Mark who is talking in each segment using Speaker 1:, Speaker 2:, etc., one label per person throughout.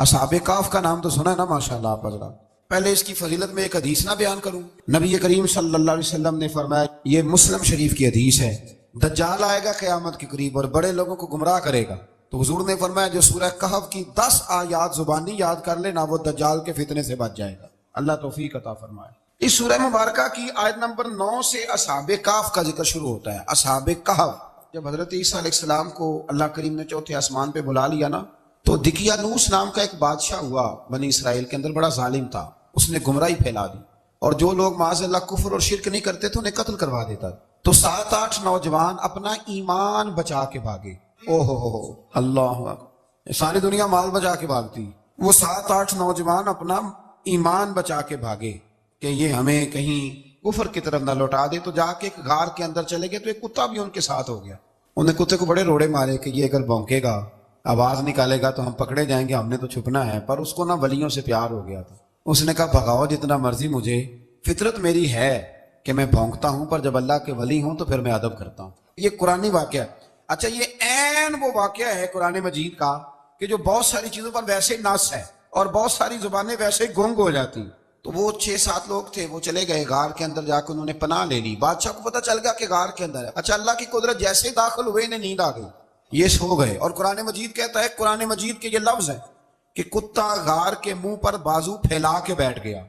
Speaker 1: اصحاب کہف کا نام تو سنا ہے نا ماشاءاللہ آپ حضرات. پہلے اس کی فضیلت میں ایک حدیث نہ بیان کروں. نبی کریم صلی اللہ علیہ وسلم نے فرمایا، یہ مسلم شریف کی حدیث ہے، دجال آئے گا قیامت کے قریب اور بڑے لوگوں کو گمراہ کرے گا. تو حضور نے فرمایا جو سورہ کہف کی 10 آیات زبانی یاد کر لے نا، وہ دجال کے فتنے سے بچ جائے گا. اللہ توفیق عطا فرمائے. اس سورہ مبارکہ کی آیت نمبر 9 سے اصحاب کہف کا ذکر شروع ہوتا ہے. اصحاب کہف، جب حضرت عیسیٰ علیہ السلام کو اللہ کریم نے چوتھے آسمان پہ بلا لیا نا، تو دقیانوس نام کا ایک بادشاہ ہوا بنی اسرائیل کے اندر، بڑا ظالم تھا. اس نے گمراہی پھیلا دی اور جو لوگ معاذ اللہ کفر اور شرک نہیں کرتے تھے انہیں قتل کروا دیتا. تو 7-8 نوجوان اپنا ایمان بچا کے بھاگے. او ہو اللہ اکبر، ساری دنیا مال بچا کے بھاگتی، وہ 7-8 نوجوان اپنا ایمان بچا کے بھاگے کہ یہ ہمیں کہیں کفر کی طرف نہ لوٹا دے. تو جا کے ایک غار کے اندر چلے گئے تو ایک کتا بھی ان کے ساتھ ہو گیا. انہیں کتے کو بڑے روڑے مارے کہ یہ اگر بھونکے گا، آواز نکالے گا تو ہم پکڑے جائیں گے، ہم نے تو چھپنا ہے. پر اس کو نا ولیوں سے پیار ہو گیا تھا. اس نے کہا بھگاؤ جتنا مرضی مجھے، فطرت میری ہے کہ میں بھونکتا ہوں، پر جب اللہ کے ولی ہوں تو پھر میں ادب کرتا ہوں. یہ قرآنی واقعہ. اچھا، یہ عین وہ واقعہ ہے قرآن مجید کا کہ جو بہت ساری چیزوں پر ویسے نص ہے اور بہت ساری زبانیں ویسے گنگ ہو جاتی. تو وہ 6-7 لوگ تھے، وہ چلے گئے غار کے اندر، جا کے انہوں نے پناہ لے لی. بادشاہ کو پتہ چل گیا کہ غار کے اندر ہے. اچھا، اللہ کی قدرت جیسے ہی داخل ہوئے انہیں نیند آ گئی، یہ سو گئے. اور قرآن مجید کہتا ہے، قرآن مجید کے یہ لفظ ہے کہ کتا غار کے منہ پر بازو پھیلا کے بیٹھ گیا،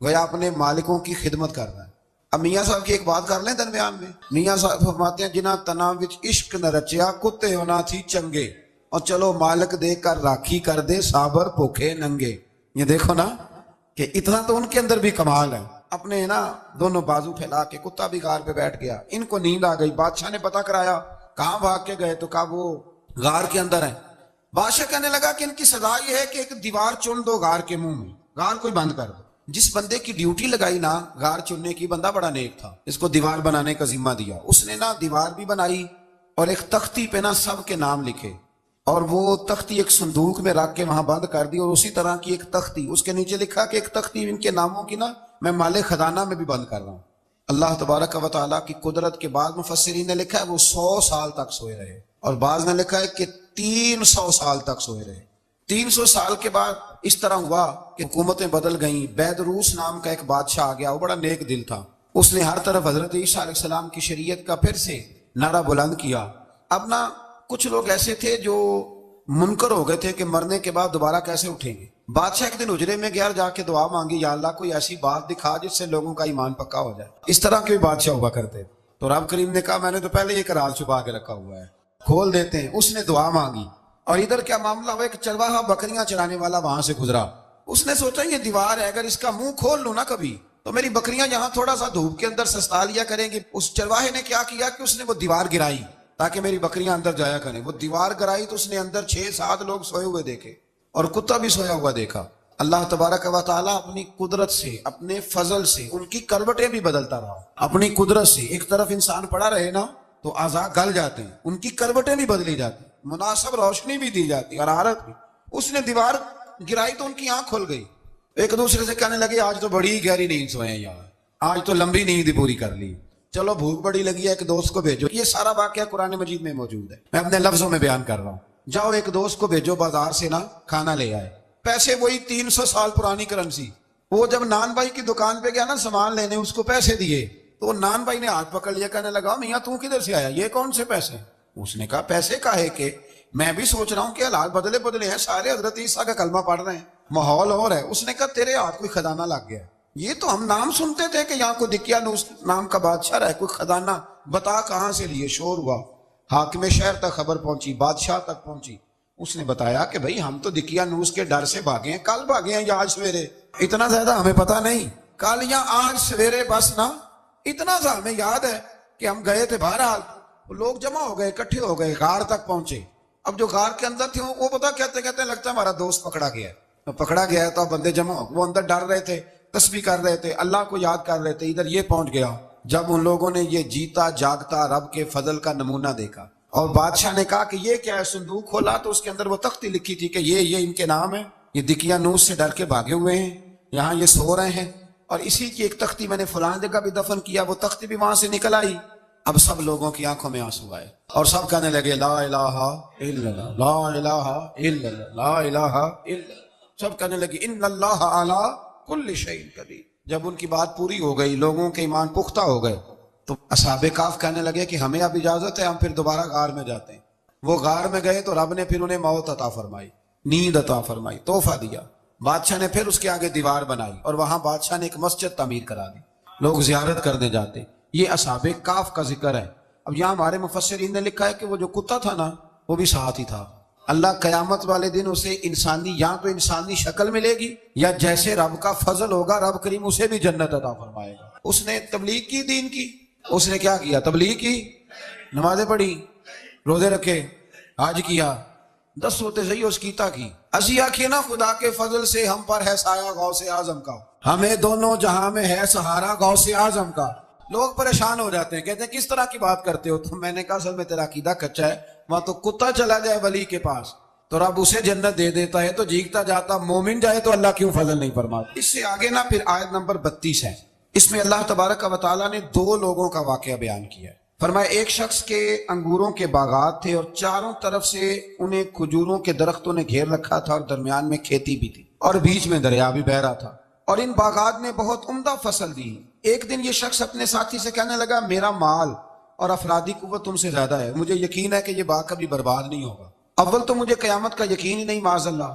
Speaker 1: گویا اپنے مالکوں کی خدمت کر رہا ہے. اب میاں صاحب کی ایک بات کر لیں درمیان میں. میاں صاحب فرماتے ہیں، جنہ تنا وچ عشق نہ رچیا، کتے ہونا تھی چنگے، اور چلو مالک دے کر راکھی کر دے، صابر بھوکے ننگے. یہ دیکھو نا کہ اتنا تو ان کے اندر بھی کمال ہے. اپنے نا دونوں بازو پھیلا کے کتا بھی غار پہ بیٹھ گیا. ان کو نیند آ گئی. بادشاہ نے پتہ کرایا کہاں بھاگ کے گئے، تو کہا وہ غار کے اندر ہے. بادشاہ کہنے لگا کہ ان کی سزا یہ ہے کہ ایک دیوار چن دو غار کے منہ میں، غار کو بند کر دو. جس بندے کی ڈیوٹی لگائی نا غار چننے کی، بندہ بڑا نیک تھا، اس کو دیوار بنانے کا ذمہ دیا. اس نے نا دیوار بھی بنائی اور ایک تختی پہ نا سب کے نام لکھے، اور وہ تختی ایک صندوق میں رکھ کے وہاں بند کر دی. اور اسی طرح کی ایک تختی اس کے نیچے لکھا کہ ایک تختی ان کے ناموں کی نا میں مال خزانہ میں بھی بند کر رہا ہوں. اللہ تبارک و تعالیٰ کی قدرت کے بعد مفسرین نے لکھا ہے وہ 100 سال تک سوئے رہے، اور بعض نے لکھا ہے کہ 300 سال تک سوئے رہے. 300 سال کے بعد اس طرح ہوا کہ حکومتیں بدل گئیں. بیدروس نام کا ایک بادشاہ آ گیا، وہ بڑا نیک دل تھا. اس نے ہر طرف حضرت عیسیٰ علیہ السلام کی شریعت کا پھر سے نعرہ بلند کیا. اب نا کچھ لوگ ایسے تھے جو منکر ہو گئے تھے کہ مرنے کے بعد دوبارہ کیسے اٹھیں گے. بادشاہ ایک دن اجرے میں گیا، جا کے دعا مانگی، یا اللہ کوئی ایسی بات دکھا جس سے لوگوں کا ایمان پکا ہو جائے. اس طرح کے بھی بادشاہ ہوا کرتے. تو رب کریم نے کہا میں نے تو پہلے ایک راز چھپا کے رکھا ہوا ہے، کھول دیتے ہیں. اس نے دعا مانگی اور ادھر کیا معاملہ ہوا، ایک چرواہا بکریاں چرانے والا وہاں سے گزرا. اس نے سوچا یہ دیوار ہے، اگر اس کا منہ کھول لوں نا کبھی تو میری بکریاں یہاں تھوڑا سا دھوپ کے اندر سستا لیا کریں گی. اس چرواہے نے کیا کیا کہ اس نے وہ دیوار گرائی تاکہ میری بکریاں اندر جایا کریں. وہ دیوار گرائی تو اس نے اندر 6-7 لوگ سوئے ہوئے دیکھے اور کتا بھی سویا ہوا دیکھا. اللہ تبارک و تعالیٰ اپنی قدرت سے، اپنے فضل سے ان کی کروٹیں بھی بدلتا رہا. اپنی قدرت سے ایک طرف انسان پڑا رہے نا تو اعضاء گل جاتے ہیں، ان کی کروٹیں بھی بدلی جاتی، مناسب روشنی بھی دی جاتی، حرارت بھی. اس نے دیوار گرائی تو ان کی آنکھ کھل گئی. ایک دوسرے سے کہنے لگے آج تو بڑی گہری نیند سوئے ہیں یار، آج تو لمبی نیند پوری کر لی، چلو بھوک بڑی لگی ہے ایک دوست کو بھیجو. یہ سارا واقعہ قرآن مجید میں موجود ہے، میں اپنے لفظوں میں بیان کر رہا ہوں. جاؤ ایک دوست کو بھیجو بازار سے نا کھانا لے آئے. پیسے وہی 300 سال پرانی کرنسی. وہ جب نان بھائی کی دکان پہ گیا نا سامان لینے، اس کو پیسے دیے تو نان بھائی نے ہاتھ پکڑ لیا، کہنے لگا میاں تو کدھر سے آیا، یہ کون سے پیسے؟ اس نے کہا پیسے کاہے کہ میں بھی سوچ رہا ہوں کہ حالات بدلے ہیں، سارے حضرت عیسیٰ کا کلمہ پڑھ رہے ہیں، ماحول اور ہے. اس نے کہا تیرے ہاتھ کوئی خزانہ لگ گیا. یہ تو ہم نام سنتے تھے کہ یہاں کوئی دقیانوس نام کا بادشاہ رہے، کوئی خزانہ، بتا کہاں سے لیے. شور ہوا، حاکم شہر تک خبر پہنچی، بادشاہ تک پہنچی. اس نے بتایا کہ بھائی ہم تو دقیانوس کے ڈر سے بھاگے ہیں، کل بھاگے ہیں یا آج سویرے، اتنا زیادہ ہمیں پتہ نہیں، کل یا آج سویرے بس نا اتنا سا ہمیں یاد ہے کہ ہم گئے تھے. بہرحال لوگ جمع ہو گئے، اکٹھے ہو گئے، غار تک پہنچے. اب جو غار کے اندر تھے وہ پتہ کہتے کہتے لگتا ہے ہمارا دوست پکڑا گیا ہے. پکڑا گیا ہے تو اب بندے جمع ہو، وہ اندر ڈر رہے تھے، تسبیح کر رہے تھے، اللہ کو یاد کر رہے تھے. ادھر یہ پہنچ گیا جب ان لوگوں نے یہ جیتا جاگتا رب کے فضل کا نمونہ دیکھا. اور بادشاہ نے کہا کہ یہ کیا ہے، صندوق کھولا تو اس کے اندر وہ تختی لکھی تھی کہ یہ ان کے نام ہے، یہ دقیانوس سے ڈر کے بھاگے ہوئے ہیں، یہاں یہ سو رہے ہیں، اور اسی کی ایک تختی میں نے فلاں جگہ بھی دفن کیا. وہ تختی بھی وہاں سے نکل آئی. اب سب لوگوں کی آنکھوں میں آنسو آئے اور سب کہنے لگے لا الہ الا اللہ، لا الہ الا اللہ، لا الہ الا اللہ. سب کہنے لگے ان اللہ علی کل شیء قدیر۔ جب ان کی بات پوری ہو گئی، لوگوں کے ایمان پختہ ہو گئے، تو اصحاب کہف کہنے لگے کہ ہمیں اب اجازت ہے، ہم پھر دوبارہ غار میں جاتے ہیں۔ وہ غار میں گئے تو رب نے پھر انہیں موت عطا فرمائی، نیند عطا فرمائی، تحفہ دیا۔ بادشاہ نے پھر اس کے آگے دیوار بنائی اور وہاں بادشاہ نے ایک مسجد تعمیر کرا دی، لوگ زیارت کرنے جاتے۔ یہ اصحاب کہف کا ذکر ہے۔ اب یہاں ہمارے مفسرین نے لکھا ہے کہ وہ جو کتا تھا نا، وہ بھی ساتھ ہی تھا۔ اللہ قیامت والے دن اسے انسانی، یا تو انسانی شکل ملے گی، یا جیسے رب کا فضل ہوگا رب کریم اسے بھی جنت عطا فرمائے گا۔ اس نے تبلیغ کی دین کی، اس نے کیا کیا؟ تبلیغ کی، نمازیں پڑھی، روزے رکھے، حج کیا، 10 ہوتے صحیح اس کیتا کی۔ اسی آنکھیں نا خدا کے فضل سے ہم پر ہے سایہ غوث اعظم کا، ہمیں دونوں جہاں میں ہے سہارا غوث اعظم کا۔ لوگ پریشان ہو جاتے ہیں، کہتے ہیں کس طرح کی بات کرتے ہو تم؟ میں نے کہا اصل میں تیرا عقیدہ کچا ہے۔ وہاں تو کتا چلا جائے ولی کے پاس تو رب اسے جنت دے دیتا ہے، تو جھیکتا جاتا مومن جائے تو اللہ کیوں فضل نہیں فرماتا؟ اس سے آگے نا پھر آیت نمبر 32 ہے، اس میں اللہ تبارک و تعالیٰ نے 2 لوگوں کا واقعہ بیان کیا ہے۔ فرمایا ایک شخص کے انگوروں کے باغات تھے اور چاروں طرف سے انہیں کھجوروں کے درختوں نے گھیر رکھا تھا، اور درمیان میں کھیتی بھی تھی اور بیچ میں دریا بھی بہ رہا تھا، اور ان باغات نے بہت عمدہ فصل دی۔ ایک دن یہ شخص اپنے ساتھی سے کہنے لگا میرا مال اور افرادی قوت تم سے زیادہ ہے، مجھے یقین ہے کہ یہ باغ کبھی برباد نہیں ہوگا۔ اول تو مجھے قیامت کا یقین ہی نہیں معاذ اللہ،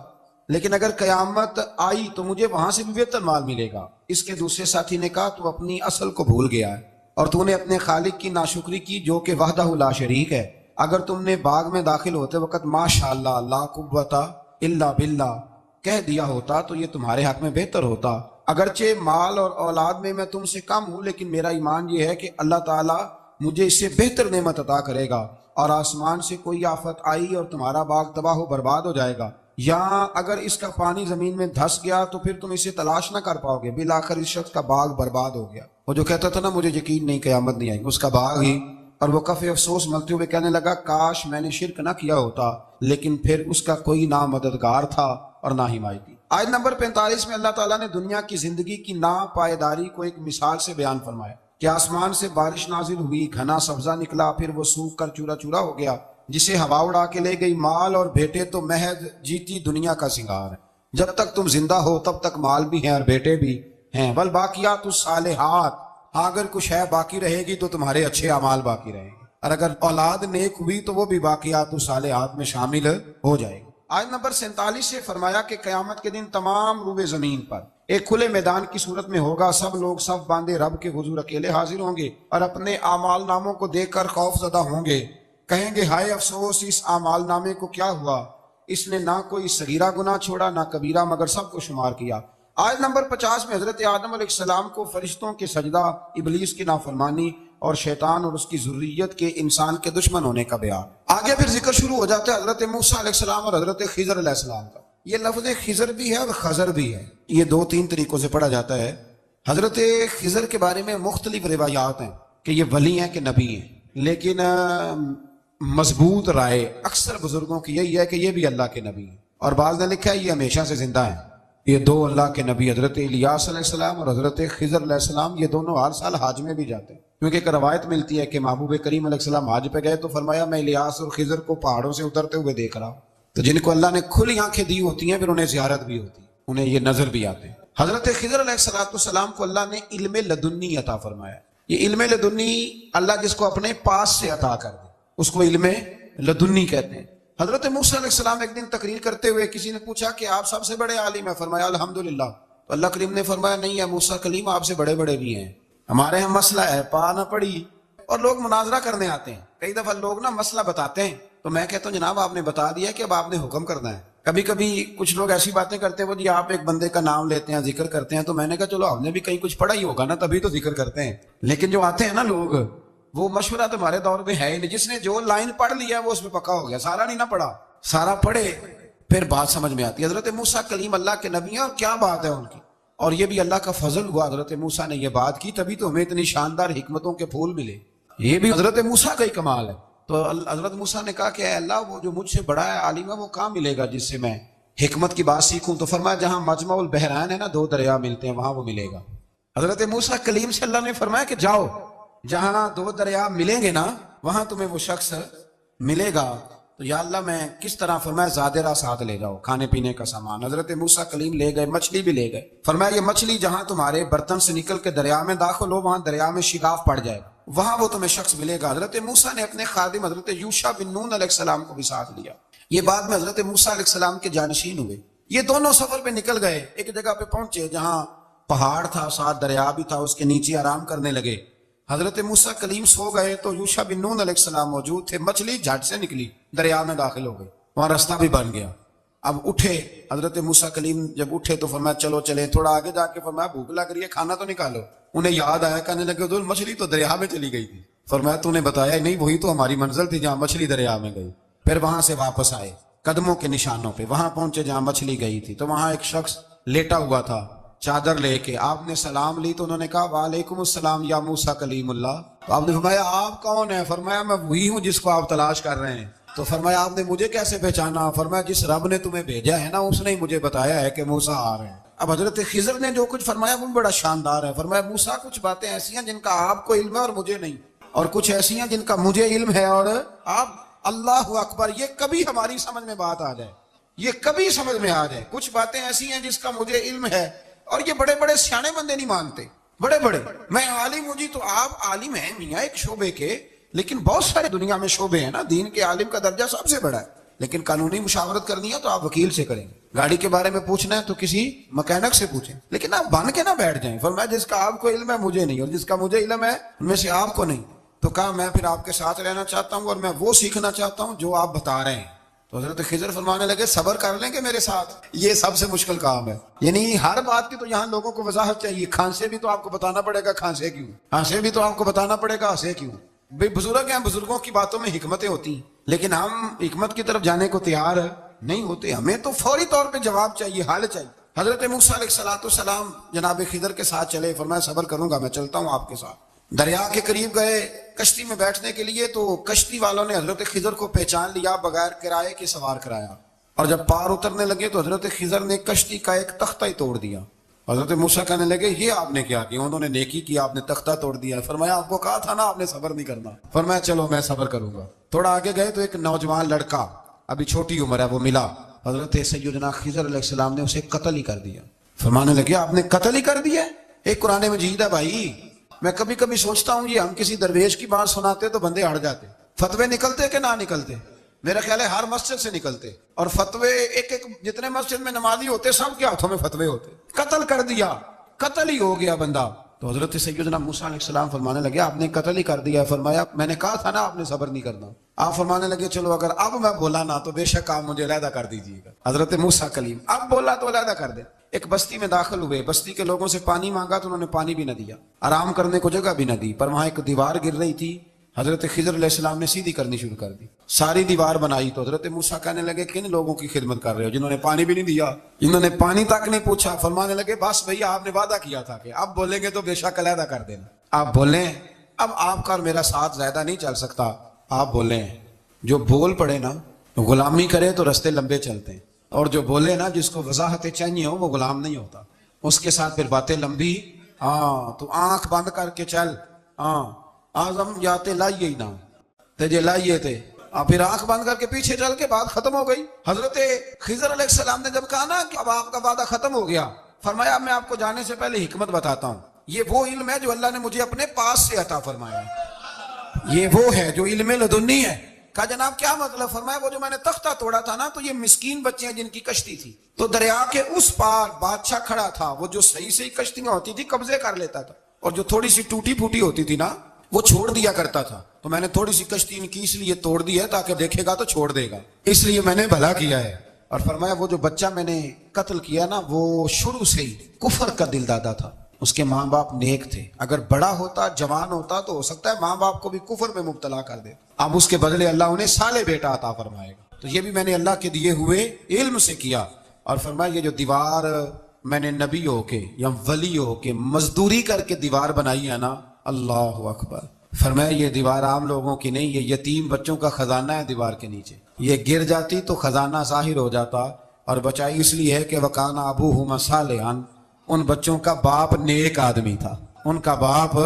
Speaker 1: لیکن اگر قیامت آئی تو مجھے وہاں سے بھی بہتر مال ملے گا۔ اس کے دوسرے ساتھی نے کہا تو اپنی اصل کو بھول گیا ہے اور تو نے اپنے خالق کی ناشکری کی جو کہ وحدہ لا شریک ہے۔ اگر تم نے باغ میں داخل ہوتے وقت ماشاءاللہ لا قوت الا باللہ کہہ دیا ہوتا تو یہ تمہارے حق میں بہتر ہوتا۔ اگرچہ مال اور اولاد میں تم سے کم ہوں، لیکن میرا ایمان یہ ہے کہ اللہ تعالیٰ مجھے اس سے بہتر نعمت عطا کرے گا، اور آسمان سے کوئی آفت آئی اور تمہارا باغ تباہ و برباد ہو جائے گا، یا اگر اس کا پانی زمین میں دھس گیا تو پھر تم اسے تلاش نہ کر پاؤ گے۔ بالآخر اس شخص کا باغ برباد ہو گیا۔ وہ جو کہتا تھا نا مجھے یقین نہیں قیامت نہیں آئے گی، اس کا باغ ہی، اور وہ کفِ افسوس ملتے ہوئے کہنے لگا کاش میں نے شرک نہ کیا ہوتا، لیکن پھر اس کا کوئی نہ مددگار تھا اور نہ حمایتی۔ آیت نمبر 45 میں اللہ تعالیٰ نے دنیا کی زندگی کی ناپائیداری کو ایک مثال سے بیان فرمایا کہ آسمان سے بارش نازل ہوئی، گھنا سبزہ نکلا، پھر وہ سوکھ کر چورا چورا ہو گیا، جسے ہوا اڑا کے لے گئی۔ مال اور بیٹے تو محض جیتی دنیا کا سنگار ہے، جب تک تم زندہ ہو تب تک مال بھی ہیں اور بیٹے بھی ہیں۔ والباقیات الصالحات، اگر کچھ ہے باقی رہے گی تو تمہارے اچھے اعمال باقی رہیں گے، اور اگر اولاد نیک ہوئی تو وہ بھی باقیات الصالحات میں شامل ہو جائے گی۔ آیت نمبر 47 سے فرمایا کہ قیامت کے دن تمام روئے زمین پر ایک کھلے میدان کی صورت میں ہوگا، سب لوگ صف باندھے رب کے حضور اکیلے حاضر ہوں گے اور اپنے اعمال ناموں کو دیکھ کر خوف زدہ ہوں گے، کہیں گے ہائے افسوس اس اعمال نامے کو کیا ہوا، اس نے نہ کوئی صغیرہ گناہ چھوڑا نہ کبیرہ، مگر سب کو شمار کیا۔ آیت نمبر 50 میں حضرت آدم علیہ السلام کو فرشتوں کے سجدہ، ابلیس کی نافرمانی اور شیطان اور اس کی ذریت کے انسان کے دشمن ہونے کا بیان۔ آگے پھر ذکر شروع ہو جاتا ہے حضرت موسیٰ علیہ السلام اور حضرت خضر علیہ السلام کا۔ یہ لفظ خضر بھی ہے اور خضر بھی ہے، یہ 2-3 طریقوں سے پڑھا جاتا ہے۔ حضرت خضر کے بارے میں مختلف روایات ہیں کہ یہ ولی ہیں کہ نبی ہیں، لیکن مضبوط رائے اکثر بزرگوں کی یہی ہے کہ یہ بھی اللہ کے نبی ہیں، اور بعض نے لکھا ہے یہ ہمیشہ سے زندہ ہیں۔ یہ 2 اللہ کے نبی حضرت الیاس علیہ السلام اور حضرت خضر علیہ السلام، یہ دونوں ہر سال حج میں بھی جاتے ہیں، کیونکہ ایک روایت ملتی ہے کہ محبوب کریم علیہ السلام حج پہ گئے تو فرمایا میں الیاس اور خضر کو پہاڑوں سے اترتے ہوئے دیکھ رہا ہوں۔ تو جن کو اللہ نے کھلی آنکھیں دی ہوتی ہیں پھر انہیں زیارت بھی ہوتی ہے، انہیں یہ نظر بھی آتے ہیں۔ حضرت خضر علیہ السلام کو اللہ نے علم لدنی عطا فرمایا۔ یہ علم لدنی اللہ جس کو اپنے پاس سے عطا کر دے اس کو علم لدنی کہتے ہیں۔ حضرت موسیٰ علیہ السلام ایک دن تقریر کرتے ہوئے کسی نے پوچھا کہ آپ سب سے بڑے عالم ہیں، فرمایا الحمدللہ۔ تو اللہ کریم نے فرمایا نہیں ہے موسیٰ کلیم آپ سے بڑے بڑے بھی ہیں، ہمارے یہاں مسئلہ ہے پا نہ پڑی، اور لوگ مناظرہ کرنے آتے ہیں۔ کئی دفعہ لوگ نا مسئلہ بتاتے ہیں تو میں کہتا ہوں جناب آپ نے بتا دیا کہ اب آپ نے حکم کرنا ہے۔ کبھی کبھی کچھ لوگ ایسی باتیں کرتے ہیں وہ جی آپ ایک بندے کا نام لیتے ہیں ذکر کرتے ہیں، تو میں نے کہا چلو ہم نے بھی کہیں کچھ پڑھا ہی ہوگا نا تبھی تو ذکر کرتے ہیں، لیکن جو آتے ہیں نا لوگ وہ مشورہ تو ہمارے دور میں ہے ہی نہیں، جس نے جو لائن پڑھ لیا وہ اس میں پکا ہو گیا، سارا نہیں نہ پڑھا، سارا پڑھے پھر بات سمجھ میں آتی ہے۔ حضرت موسیٰ کلیم اللہ کے نبی ہیں اور کیا بات ہے ان کی، اور یہ بھی اللہ کا فضل ہوا حضرت موسیٰ نے یہ بات کی تبھی تو ہمیں اتنی شاندار حکمتوں کے پھول ملے، یہ بھی حضرت موسیٰ کا ہی کمال ہے۔ تو حضرت موسیٰ نے کہا کہ اے اللہ وہ جو مجھ سے بڑا ہے عالم ہے وہ کہاں ملے گا جس سے میں حکمت کی بات سیکھوں؟ تو فرمایا جہاں مجمع البحرین ہے نا 2 دریا ملتے ہیں وہاں وہ ملے گا۔ حضرت موسیٰ کلیم سے اللہ نے فرمایا کہ جاؤ جہاں 2 دریا ملیں گے نا وہاں تمہیں وہ شخص ملے گا۔ تو یا اللہ میں کس طرح؟ فرمایا زادرہ ساتھ لے جاؤ، کھانے پینے کا سامان۔ حضرت موسیٰ کلیم لے گئے، مچھلی بھی لے گئے۔ فرمایا یہ مچھلی جہاں تمہارے برتن سے نکل کے دریا میں داخل ہو، وہاں دریا میں شگاف پڑ جائے گا، وہاں وہ تمہیں شخص ملے گا۔ حضرت موسیٰ نے اپنے خادم حضرت یوشع بن نون علیہ السلام کو بھی ساتھ لیا۔ یہ بعد میں حضرت موسیٰ علیہ السلام کے جانشین ہوئے۔ یہ دونوں سفر پہ نکل گئے، ایک جگہ پہ پہنچے جہاں پہاڑ تھا، ساتھ دریا بھی تھا، اس کے نیچے آرام کرنے لگے۔ حضرت موسیٰ کلیم سو گئے تو یوشع بن نون علیہ السلام موجود تھے۔ مچھلی جھٹ سے نکلی، دریا میں داخل ہو گئی، وہاں راستہ بھی بن گیا۔ اب اٹھے حضرت موسیٰ کلیم، جب اٹھے تو فرمایا چلو چلیں۔ تھوڑا آگے جا کے فرمایا بھوک لگ رہی ہے، کھانا تو نکالو۔ انہیں یاد آیا، کہنے لگے حضور مچھلی تو دریا میں چلی گئی تھی۔ فرمایا تو نے بتایا ہی نہیں، وہی تو ہماری منزل تھی جہاں مچھلی دریا میں گئی۔ پھر وہاں سے واپس آئے قدموں کے نشانوں پہ، وہاں پہنچے جہاں مچھلی گئی تھی، تو وہاں ایک شخص لیٹا ہوا تھا چادر لے کے۔ آپ نے سلام لی تو انہوں نے کہا وعلیکم السلام یا موسیٰ کلیم اللہ۔ تو آپ نے فرمایا آپ کون ہیں؟ فرمایا میں وہی ہوں جس کو آپ تلاش کر رہے ہیں۔ تو فرمایا آپ نے مجھے کیسے پہچانا؟ فرمایا جس رب نے تمہیں بھیجا ہے نا، اس نے ہی مجھے بتایا ہے کہ موسیٰ آ رہے ہیں۔ اب حضرت خضر نے جو کچھ فرمایا وہ بڑا شاندار ہے۔ فرمایا موسیٰ کچھ باتیں ایسی ہیں جن کا آپ کو علم ہے اور مجھے نہیں، اور کچھ ایسی ہیں جن کا مجھے علم ہے اور آپ۔ اللہ اکبر، یہ کبھی ہماری سمجھ میں بات آ جائے، یہ کبھی سمجھ میں آ جائے۔ کچھ باتیں ایسی ہیں جس کا مجھے علم ہے، اور یہ بڑے بڑے سیانے بندے نہیں مانتے، بڑے بڑے میں عالم ہوں جی، تو آپ عالم ہیں میاں ایک شعبے کے، لیکن بہت سارے دنیا میں شعبے ہیں نا۔ دین کے عالم کا درجہ سب سے بڑا ہے، لیکن قانونی مشاورت کرنی ہے تو آپ وکیل سے کریں گے، گاڑی کے بارے میں پوچھنا ہے تو کسی مکینک سے پوچھیں، لیکن آپ بن کے نہ بیٹھ جائیں۔ فرمایا جس کا آپ کو علم ہے مجھے نہیں، اور جس کا مجھے علم ہے ان میں سے آپ کو نہیں۔ تو کہا میں پھر آپ کے ساتھ رہنا چاہتا ہوں اور میں وہ سیکھنا چاہتا ہوں جو آپ بتا رہے ہیں۔ تو حضرت خضر فرمانے لگے صبر کر لیں گے میرے ساتھ، یہ سب سے مشکل کام ہے۔ یعنی ہر بات کی تو یہاں لوگوں کو وضاحت چاہیے۔ کھانسے بھی تو آپ کو بتانا پڑے گا کھانسے کیوں، ہنسے بھی تو آپ کو بتانا پڑے گا ہنسے کیوں۔ بھئی بزرگ ہیں، بزرگوں کی باتوں میں حکمتیں ہوتی ہیں، لیکن ہم حکمت کی طرف جانے کو تیار نہیں ہوتے۔ ہمیں تو فوری طور پہ جواب چاہیے، حل چاہیے۔ حضرت موسیٰ علیہ السلام جناب خضر کے ساتھ چلے۔ فرمایا صبر کروں گا، میں چلتا ہوں آپ کے ساتھ۔ دریا کے قریب گئے کشتی میں بیٹھنے کے لیے، تو کشتی والوں نے حضرت خضر کو پہچان لیا، بغیر کرائے کے سوار کرایا، اور جب پار اترنے لگے تو حضرت خضر نے کشتی کا ایک تختہ ہی توڑ دیا۔ حضرت موسیٰ کہنے لگے یہ آپ نے کیا کیا؟ انہوں نے نیکی کی، آپ نے تختہ توڑ دیا۔ فرمایا آپ کو کہا تھا نا آپ نے صبر نہیں کرنا۔ فرمایا چلو میں صبر کروں گا۔ تھوڑا آگے گئے تو ایک نوجوان لڑکا، ابھی چھوٹی عمر ہے، وہ ملا۔ حضرت سیدنا خضر علیہ السلام نے اسے قتل ہی کر دیا۔ فرمانے لگے آپ نے قتل ہی کر دیا؟ ایک قرآن مجید ہے بھائی، میں کبھی کبھی سوچتا ہوں یہ ہم کسی درویش کی بات سناتے تو بندے ہٹ جاتے، فتوے نکلتے کہ نہ نکلتے؟ میرا خیال ہے ہر مسجد سے نکلتے، اور فتوے ایک ایک جتنے مسجد میں نمازی ہوتے سب کے ہاتھوں میں فتوے ہوتے۔ قتل کر دیا، قتل ہی ہو گیا بندہ۔ تو حضرت سیدنا موسیٰ علیہ السلام فرمانے لگے آپ نے قتل ہی کر دیا۔ فرمایا میں نے کہا تھا نا آپ نے صبر نہیں کرنا۔ آپ فرمانے لگے چلو اگر اب میں بولا نا تو بے شک آپ مجھے علیحدہ کر دیجیے گا۔ حضرت موسیٰ کلیم اب بولا تو علیحدہ کر دے۔ ایک بستی میں داخل ہوئے، بستی کے لوگوں سے پانی مانگا تو انہوں نے پانی بھی نہ دیا، آرام کرنے کو جگہ بھی نہ دی، پر وہاں ایک دیوار گر رہی تھی، حضرت خضر علیہ السلام نے سیدھی کرنی شروع کر دی، ساری دیوار بنائی۔ تو حضرت موسیٰ کہنے لگے کن لوگوں کی خدمت کر رہے ہو جنہوں نے پانی بھی نہیں دیا، جنہوں نے پانی تک نہیں پوچھا؟ فرمانے لگے بس بھیا آپ نے وعدہ کیا تھا کہ اب بولیں گے تو بے شک علیحدہ کر دینا، آپ بولیں، اب آپ کا اور میرا ساتھ زیادہ نہیں چل سکتا، آپ بولیں۔ جو بول پڑے نا غلامی کرے تو رستے لمبے چلتے ہیں، اور جو بولے نا جس کو وضاحتیں چاہیے ہو وہ غلام نہیں ہوتا، اس کے ساتھ پھر باتیں لمبی۔ ہاں تو آنکھ بند کر کے چل، ہاں آزم جاتے لائیے ہی نہ تجھے لائیے تھے، پھر آنکھ بند کر کے پیچھے چل کے بات ختم ہو گئی۔ حضرت خضر علیہ السلام نے جب کہا نا کہ اب آپ کا وعدہ ختم ہو گیا، فرمایا میں آپ کو جانے سے پہلے حکمت بتاتا ہوں، یہ وہ علم ہے جو اللہ نے مجھے اپنے پاس سے عطا فرمایا ہے، یہ وہ ہے جو علم لدنی ہے۔ کہا جناب کیا مطلب؟ فرمایا وہ جو میں نے تختہ توڑا تھا نا تو یہ مسکین بچے ہیں جن کی کشتی تھی، تو دریا کے اس پار بادشاہ کھڑا تھا، وہ جو صحیح صحیح کشتیاں ہوتی تھی قبضے کر لیتا تھا، اور جو تھوڑی سی ٹوٹی پھوٹی ہوتی تھی نا وہ چھوڑ دیا کرتا تھا، تو میں نے تھوڑی سی کشتی ان کی اس لیے توڑ دی ہے تاکہ دیکھے گا تو چھوڑ دے گا، اس لیے میں نے بھلا کیا ہے۔ اور فرمایا وہ جو بچہ میں نے قتل کیا نا وہ شروع سے ہی کفر کا دل دادا تھا، اس کے ماں باپ نیک تھے، اگر بڑا ہوتا جوان ہوتا تو ہو سکتا ہے ماں باپ کو بھی کفر میں مبتلا کر دے، اب اس کے بدلے اللہ انہیں صالح بیٹا عطا فرمائے گا، تو یہ بھی میں نے اللہ کے دیے ہوئے علم سے کیا۔ اور فرمایا یہ جو دیوار میں نے نبی ہو کے یا ولی ہو کے مزدوری کر کے دیوار بنائی ہے نا، اللہ اکبر، فرمایا یہ دیوار عام لوگوں کی نہیں، یہ یتیم بچوں کا خزانہ ہے دیوار کے نیچے، یہ گر جاتی تو خزانہ ظاہر ہو جاتا، اور بچائی اس لیے ہے کہ وَكَانَ أَبُوهُمَا صَالِحًا، ان بچوں کا باپ نیک آدمی تھا، ان کا باپ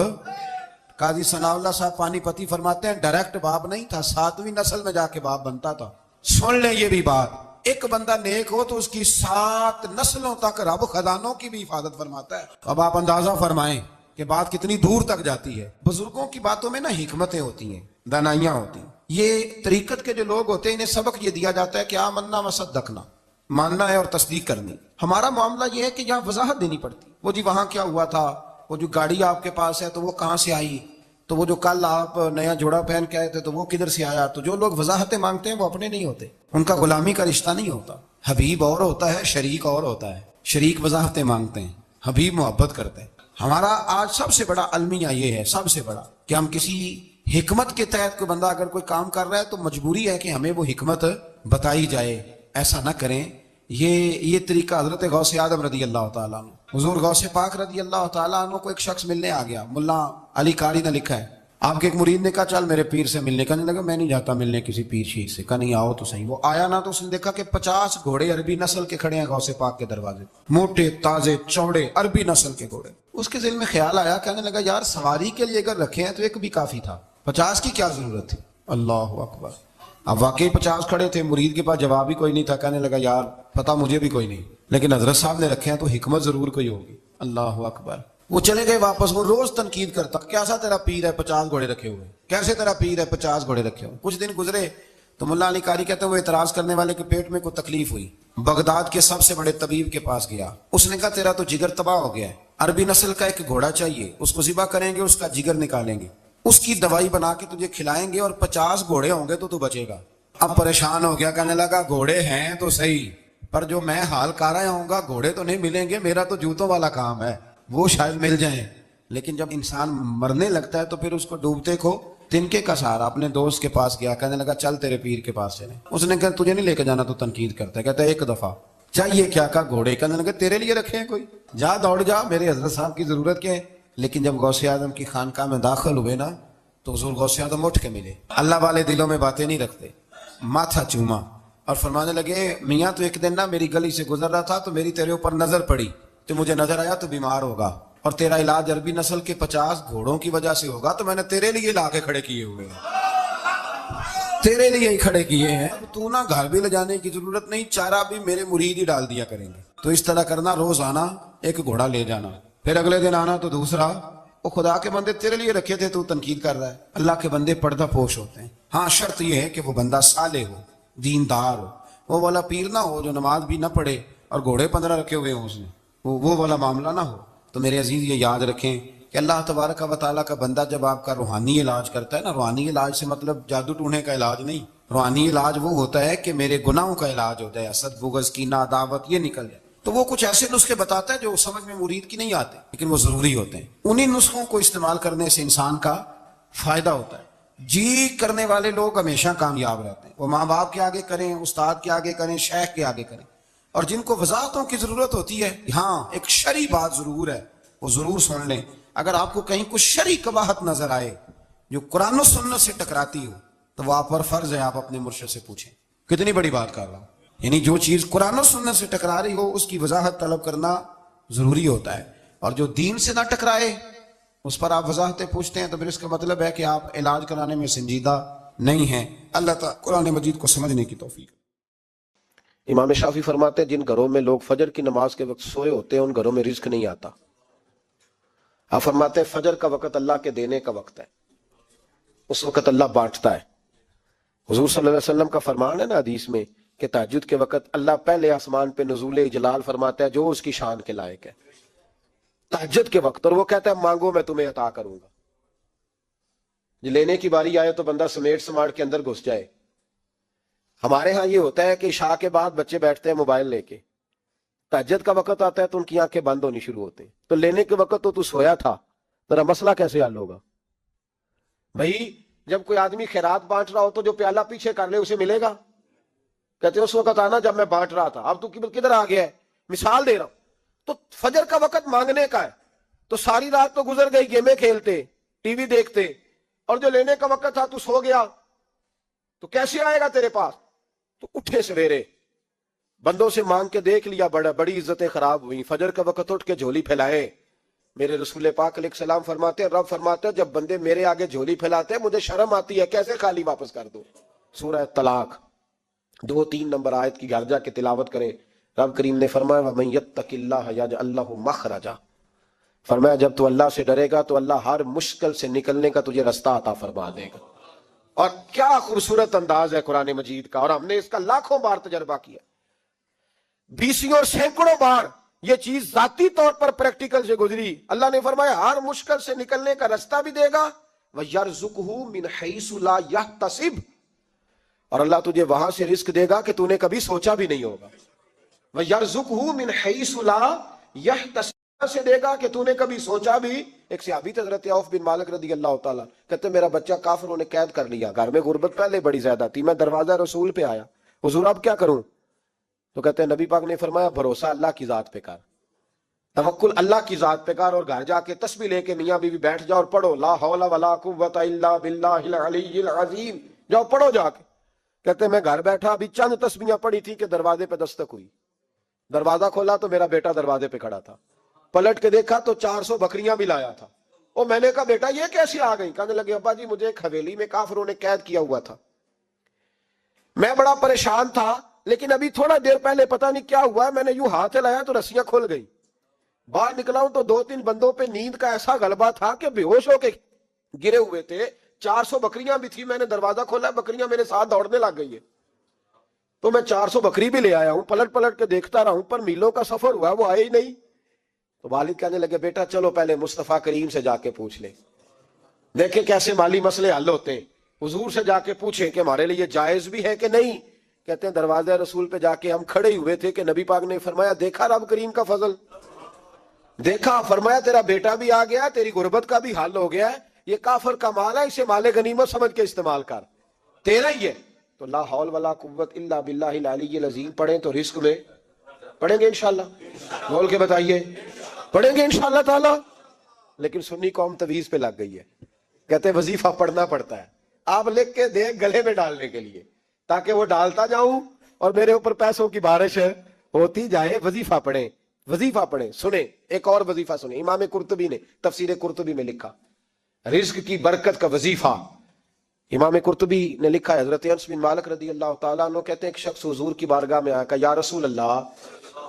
Speaker 1: قاضی ثناء اللہ صاحب پانی پتی فرماتے ہیں ڈائریکٹ باپ نہیں تھا، 7ویں نسل میں جا کے باپ بنتا تھا، سن لیں یہ بھی بات، ایک بندہ نیک ہو تو اس کی 7 نسلوں تک رب خزانوں کی بھی حفاظت فرماتا ہے۔ اب آپ اندازہ فرمائیں کہ بات کتنی دور تک جاتی ہے۔ بزرگوں کی باتوں میں نا حکمتیں ہوتی ہیں، دانائیاں ہوتی ہیں۔ یہ طریقت کے جو لوگ ہوتے ہیں انہیں سبق یہ دیا جاتا ہے کہ آمنا وصدقنا، ماننا ہے اور تصدیق کرنی۔ ہمارا معاملہ یہ ہے کہ یہاں وضاحت دینی پڑتی، وہ جی وہاں کیا ہوا تھا، وہ جو گاڑی آپ کے پاس ہے تو وہ کہاں سے آئی، تو وہ جو کل آپ نیا جوڑا پہن کے آئے تھے تو وہ کدھر سے آیا۔ تو جو لوگ وضاحتیں مانگتے ہیں وہ اپنے نہیں ہوتے، ان کا غلامی کا رشتہ نہیں ہوتا۔ حبیب اور ہوتا ہے، شریک اور ہوتا ہے۔ شریک وضاحتیں مانگتے ہیں، حبیب محبت کرتے ہیں۔ ہمارا آج سب سے بڑا المیہ یہ ہے، سب سے بڑا، کہ ہم کسی حکمت کے تحت کوئی بندہ اگر کوئی کام کر رہا ہے تو مجبوری ہے کہ ہمیں وہ حکمت بتائی جائے۔ ایسا نہ کریں۔ یہ طریقہ حضرت غوث اعظم رضی اللہ تعالیٰ عنہ، حضور غوث پاک رضی اللہ تعالیٰ عنہ کو ایک شخص ملنے آ گیا۔ ملا علی قاری نے لکھا ہے، آپ کے ایک مرید نے کہا چل میرے پیر سے ملنے، کہنے لگا میں نہیں جاتا ملنے کسی پیر شیر سے۔ کہا نہیں آؤ تو صحیح۔ وہ آیا نا تو اس نے دیکھا کہ 50 گھوڑے عربی نسل کے کھڑے ہیں غوث پاک کے دروازے، موٹے تازے چوڑے عربی نسل کے گھوڑے۔ اس کے ذہن میں خیال آیا، کہنے لگا یار سواری کے لیے اگر رکھے ہیں تو ایک بھی کافی تھا، 50 کی کیا ضرورت تھی۔ اللہ اکبر۔ اب واقعی 50 کھڑے تھے، مرید کے پاس جواب ہی کوئی نہیں تھا۔ کہنے لگا یار پتہ مجھے بھی کوئی نہیں، لیکن حضرت صاحب نے رکھے ہیں تو حکمت ضرور کوئی ہوگی۔ اللہ اکبر۔ وہ چلے گئے واپس۔ وہ روز تنقید کرتا، کیسا تیرا پیر ہے 50 گھوڑے رکھے ہوئے، کیسے تیرا پیر ہے 50 گھوڑے رکھے ہوئے۔ کچھ دن گزرے تو ملا علی قاری کہتے ہیں وہ اعتراض کرنے والے کے پیٹ میں کوئی تکلیف ہوئی، بغداد کے سب سے بڑے طبیب کے پاس گیا۔ اس نے کہا تیرا تو جگر تباہ ہو گیا ہے، عربی نسل کا ایک گھوڑا چاہیے، اس کو ذبح کریں گے، اس کا جگر نکالیں گے، اس کی دوائی بنا کے تجھے کھلائیں گے اور 50 گھوڑے ہوں گے تو بچے گا۔ اب پریشان ہو گیا، کہنے لگا گھوڑے ہیں تو صحیح، پر جو میں حال کر رہا ہوں گا گھوڑے تو نہیں ملیں گے، میرا تو جوتوں والا کام ہے، وہ شاید مل جائیں۔ لیکن جب انسان مرنے لگتا ہے تو پھر اس کو ڈوبتے کو تنکے کا سہارا۔ اپنے دوست کے پاس گیا، کہنے لگا چل تیرے پیر کے پاس چلیں۔ اس نے کہا تجھے نہیں لے کے جانا، تو تنقید کرتا ہے۔ کہتا ہے ایک دفعہ چاہیے کیا، کہا گھوڑے۔ کہنے لگا تیرے لیے رکھے ہیں کوئی، جا دوڑ جا، میرے حضرت صاحب کی ضرورت کیا ہے۔ لیکن جب غوث اعظم کی خانقاہ میں داخل ہوئے نا تو حضور غوث اعظم اٹھ کے ملے۔ اللہ والے دلوں میں باتیں نہیں رکھتے، ماتھا چوما اور فرمانے لگے میاں تو ایک دن نا میری گلی سے گزر رہا تھا تو میری تیرے اوپر نظر پڑی، تو مجھے نظر آیا تو بیمار ہوگا اور تیرا علاج عربی نسل کے 50 گھوڑوں کی وجہ سے ہوگا، تو میں نے تیرے لیے لا کے کھڑے کیے ہوئے ہیں، تیرے لیے ہی کھڑے کیے ہیں۔ تو نا گھر بھی لے جانے کی ضرورت نہیں، چارہ بھی میرے مرید ہی ڈال دیا کریں گے۔ تو اس طرح کرنا، روز آنا ایک گھوڑا لے جانا، پھر اگلے دن آنا تو دوسرا۔ وہ خدا کے بندے تیرے لیے رکھے تھے تو تنقید کر رہا ہے۔ اللہ کے بندے پردہ پوش ہوتے ہیں۔ ہاں شرط یہ ہے کہ وہ بندہ صالح ہو، دیندار ہو، وہ والا پیر نہ ہو جو نماز بھی نہ پڑھے اور گھوڑے 15 رکھے ہوئے ہوں اس نے، وہ والا معاملہ نہ ہو۔ تو میرے عزیز یہ یاد رکھیں کہ اللہ تبارک و تعالیٰ کا بندہ جب آپ کا روحانی علاج کرتا ہے نا، روحانی علاج سے مطلب جادو ٹونے کا علاج نہیں، روحانی علاج وہ ہوتا ہے کہ میرے گناہوں کا علاج ہو جائے، حسد بغض کینہ عداوت یہ نکل جائے۔ تو وہ کچھ ایسے نسخے بتاتا ہے جو سمجھ میں مرید کی نہیں آتے لیکن وہ ضروری ہوتے ہیں۔ انہی نسخوں کو استعمال کرنے سے انسان کا فائدہ ہوتا ہے۔ جی کرنے والے لوگ ہمیشہ کامیاب رہتے ہیں، وہ ماں باپ کے آگے کریں، استاد کے آگے کریں، شیخ کے آگے کریں۔ اور جن کو وضاحتوں کی ضرورت ہوتی ہے، ہاں ایک شرعی بات ضرور ہے، وہ ضرور سن لیں۔ اگر آپ کو کہیں کچھ شرعی قباحت نظر آئے جو قرآن و سنت سے ٹکراتی ہو تو وہ آپ پر فرض ہے آپ اپنے مرشد سے پوچھیں۔ کتنی بڑی بات کر رہا ہوں، یعنی جو چیز قرآن و سنت سے ٹکرا رہی ہو اس کی وضاحت طلب کرنا ضروری ہوتا ہے، اور جو دین سے نہ ٹکرائے اس پر آپ وضاحتیں پوچھتے ہیں تو پھر اس کا مطلب ہے کہ آپ علاج کرانے میں سنجیدہ نہیں ہیں۔ اللہ تعالیٰ قرآن مجید کو سمجھنے کی توفیق۔
Speaker 2: امام شافعی فرماتے ہیں جن گھروں میں لوگ فجر کی نماز کے وقت سوئے ہوتے ہیں ان گھروں میں رزق نہیں آتا۔ آپ فرماتے ہیں فجر کا وقت اللہ کے دینے کا وقت ہے، اس وقت اللہ بانٹتا ہے۔ حضور صلی اللہ علیہ وسلم کا فرمان ہے نا حدیث میں کہ تہجد کے وقت اللہ پہلے آسمان پہ نزول اجلال فرماتا ہے جو اس کی شان کے لائق ہے تہجد کے وقت، اور وہ کہتا ہے مانگو میں تمہیں عطا کروں گا۔ جو لینے کی باری آئے تو بندہ سمیٹ سماٹ کے اندر گھس جائے۔ ہمارے ہاں یہ ہوتا ہے کہ عشاء کے بعد بچے بیٹھتے ہیں موبائل لے کے، تہجد کا وقت آتا ہے تو ان کی آنکھیں بند ہونی شروع ہوتے ہیں، تو لینے کے وقت تو سویا تھا، ذرا مسئلہ کیسے حل ہوگا؟ بھائی جب کوئی آدمی خیرات بانٹ رہا ہو تو جو پیالہ پیچھے کر لے اسے ملے گا؟ کہتے ہیں اس وقت آنا جب میں بانٹ رہا تھا، اب تو کدھر آ گیا ہے؟ مثال دے رہا ہوں۔ تو فجر کا وقت مانگنے کا ہے، تو ساری رات تو گزر گئی گیمیں کھیلتے، ٹی وی دیکھتے، اور جو لینے کا وقت تھا تو سو گیا، تو کیسے آئے گا تیرے پاس؟ تو اٹھے سویرے بندوں سے مانگ کے دیکھ لیا، بڑی عزتیں خراب ہوئی، فجر کا وقت اٹھ کے جھولی پھیلائے۔ میرے رسول پاک علیہ السلام فرماتے ہیں، رب فرماتے ہیں جب بندے میرے آگے جھولی پھیلاتے ہیں مجھے شرم آتی ہے، کیسے خالی واپس کر دوں؟ سورہ طلاق۔ 2-3 نمبر آیت کی گھر جا کے تلاوت کریں. رب کریم نے فرمایا وَمَن يَتَّقِ اللَّهَ يَجْعَل لَّهُ مَخْرَجًا. فرمایا جب تو اللہ سے ڈرے گا تو اللہ ہر مشکل سے نکلنے کا تجھے رستہ عطا فرما دے گا. اور کیا خوبصورت انداز ہے قرآن مجید کا, اور ہم نے اس کا لاکھوں بار تجربہ کیا, بیسوں اور سینکڑوں بار یہ چیز ذاتی طور پر پریکٹیکل سے گزری. اللہ نے فرمایا ہر مشکل سے نکلنے کا رستہ بھی دے گا, وَيَرْزُقْهُ مِنْ حَيْثُ لَا يَحْتَسِبُ, اور اللہ تجھے وہاں سے رزق دے گا کہ تو نے کبھی سوچا بھی نہیں ہوگا. وَيَرْزُقْهُ مِنْ حَيْثُ لَا يَحْتَسِبُ, سے دے گا کہ تو نے کبھی سوچا بھی. ایک صحابی تھے حضرت عوف بن مالک رضی اللہ تعالیٰ, کہتے میرا بچہ کافروں نے قید کر لیا, گھر میں غربت پہلے بڑی زیادہ تھی, میں دروازہ رسول پہ آیا, حضور اب کیا کروں؟ تو کہتے ہیں نبی پاک نے فرمایا بھروسہ اللہ کی ذات پہ کر, توکل اللہ کی ذات پہ کر, اور گھر جا کے تسبیح لے کے میاں بیوی بیٹھ جاؤ اور پڑھو لا حول ولا قوت الا باللہ العلی العظیم, جاؤ پڑھو جا کے. کہتے ہیں میں گھر بیٹھا, ابھی چند تسبیحاں پڑھی تھی کہ دروازے پہ دستک ہوئی, دروازہ کھولا تو میرا بیٹا دروازے پہ کھڑا تھا, پلٹ کے دیکھا تو 400 بکریاں بھی لایا تھا. اور میں نے کہا بیٹا یہ کیسے آ گئی؟ کہنے لگے ابا جی مجھے ایک حویلی میں کافروں نے قید کیا ہوا تھا, میں بڑا پریشان تھا, لیکن ابھی تھوڑا دیر پہلے پتہ نہیں کیا ہوا ہے, میں نے یوں ہاتھ ہلایا تو رسیاں کھل گئی, باہر نکلا ہوں تو 2-3 بندوں پہ نیند کا ایسا غلبہ تھا کہ بے ہوش ہو کے گرے ہوئے تھے. 400 بکریاں بھی تھی, میں نے دروازہ کھولا, بکریاں میرے ساتھ دوڑنے لگ گئی ہے, تو میں 400 بکری بھی لے آیا ہوں, پلٹ پلٹ کے دیکھتا رہا ہوں, پر میلوں کا سفر ہوا وہ آئے ہی نہیں. تو والد کہنے لگے بیٹا چلو پہلے مصطفیٰ کریم سے جا کے پوچھ لیں, دیکھیں کیسے مالی مسئلے حل ہوتے ہیں. حضور سے جا کے پوچھیں کہ ہمارے لیے جائز بھی ہے کہ نہیں. کہتے ہیں دروازہ رسول پہ جا کے ہم کھڑے ہوئے تھے کہ نبی پاک نے فرمایا دیکھا رب کریم کا فضل, دیکھا, فرمایا تیرا بیٹا بھی آ گیا, تیری غربت کا بھی حل ہو گیا ہے, یہ کافر کا مال ہے, اسے مال غنیمت سمجھ کے استعمال کر, تیرا ہی ہے. تو لا حول ولا قوت الا باللہ العلی العظیم پڑھیں تو رزق میں پڑھیں گے انشاءاللہ, بول کے بتائیے پڑھیں گے انشاءاللہ تعالی. لیکن سنی قوم تویز پہ لگ گئی ہے, کہتے ہیں وظیفہ پڑھنا پڑتا ہے, آپ لکھ کے دیں گلے میں ڈالنے کے لیے تاکہ وہ ڈالتا جاؤں اور میرے اوپر پیسوں کی بارش ہوتی جائے. وظیفہ پڑھیں, وظیفہ پڑھیں. سنیں ایک اور وظیفہ سنیں, امام قرطبی نے تفسیر قرطبی میں لکھا رزق کی برکت کا وظیفہ. امام قرطبی نے لکھا ہے حضرت انس بن مالک رضی اللہ تعالیٰ عنہ کہتے ہیں ایک شخص حضور کی بارگاہ میں آیا, کہا یا رسول اللہ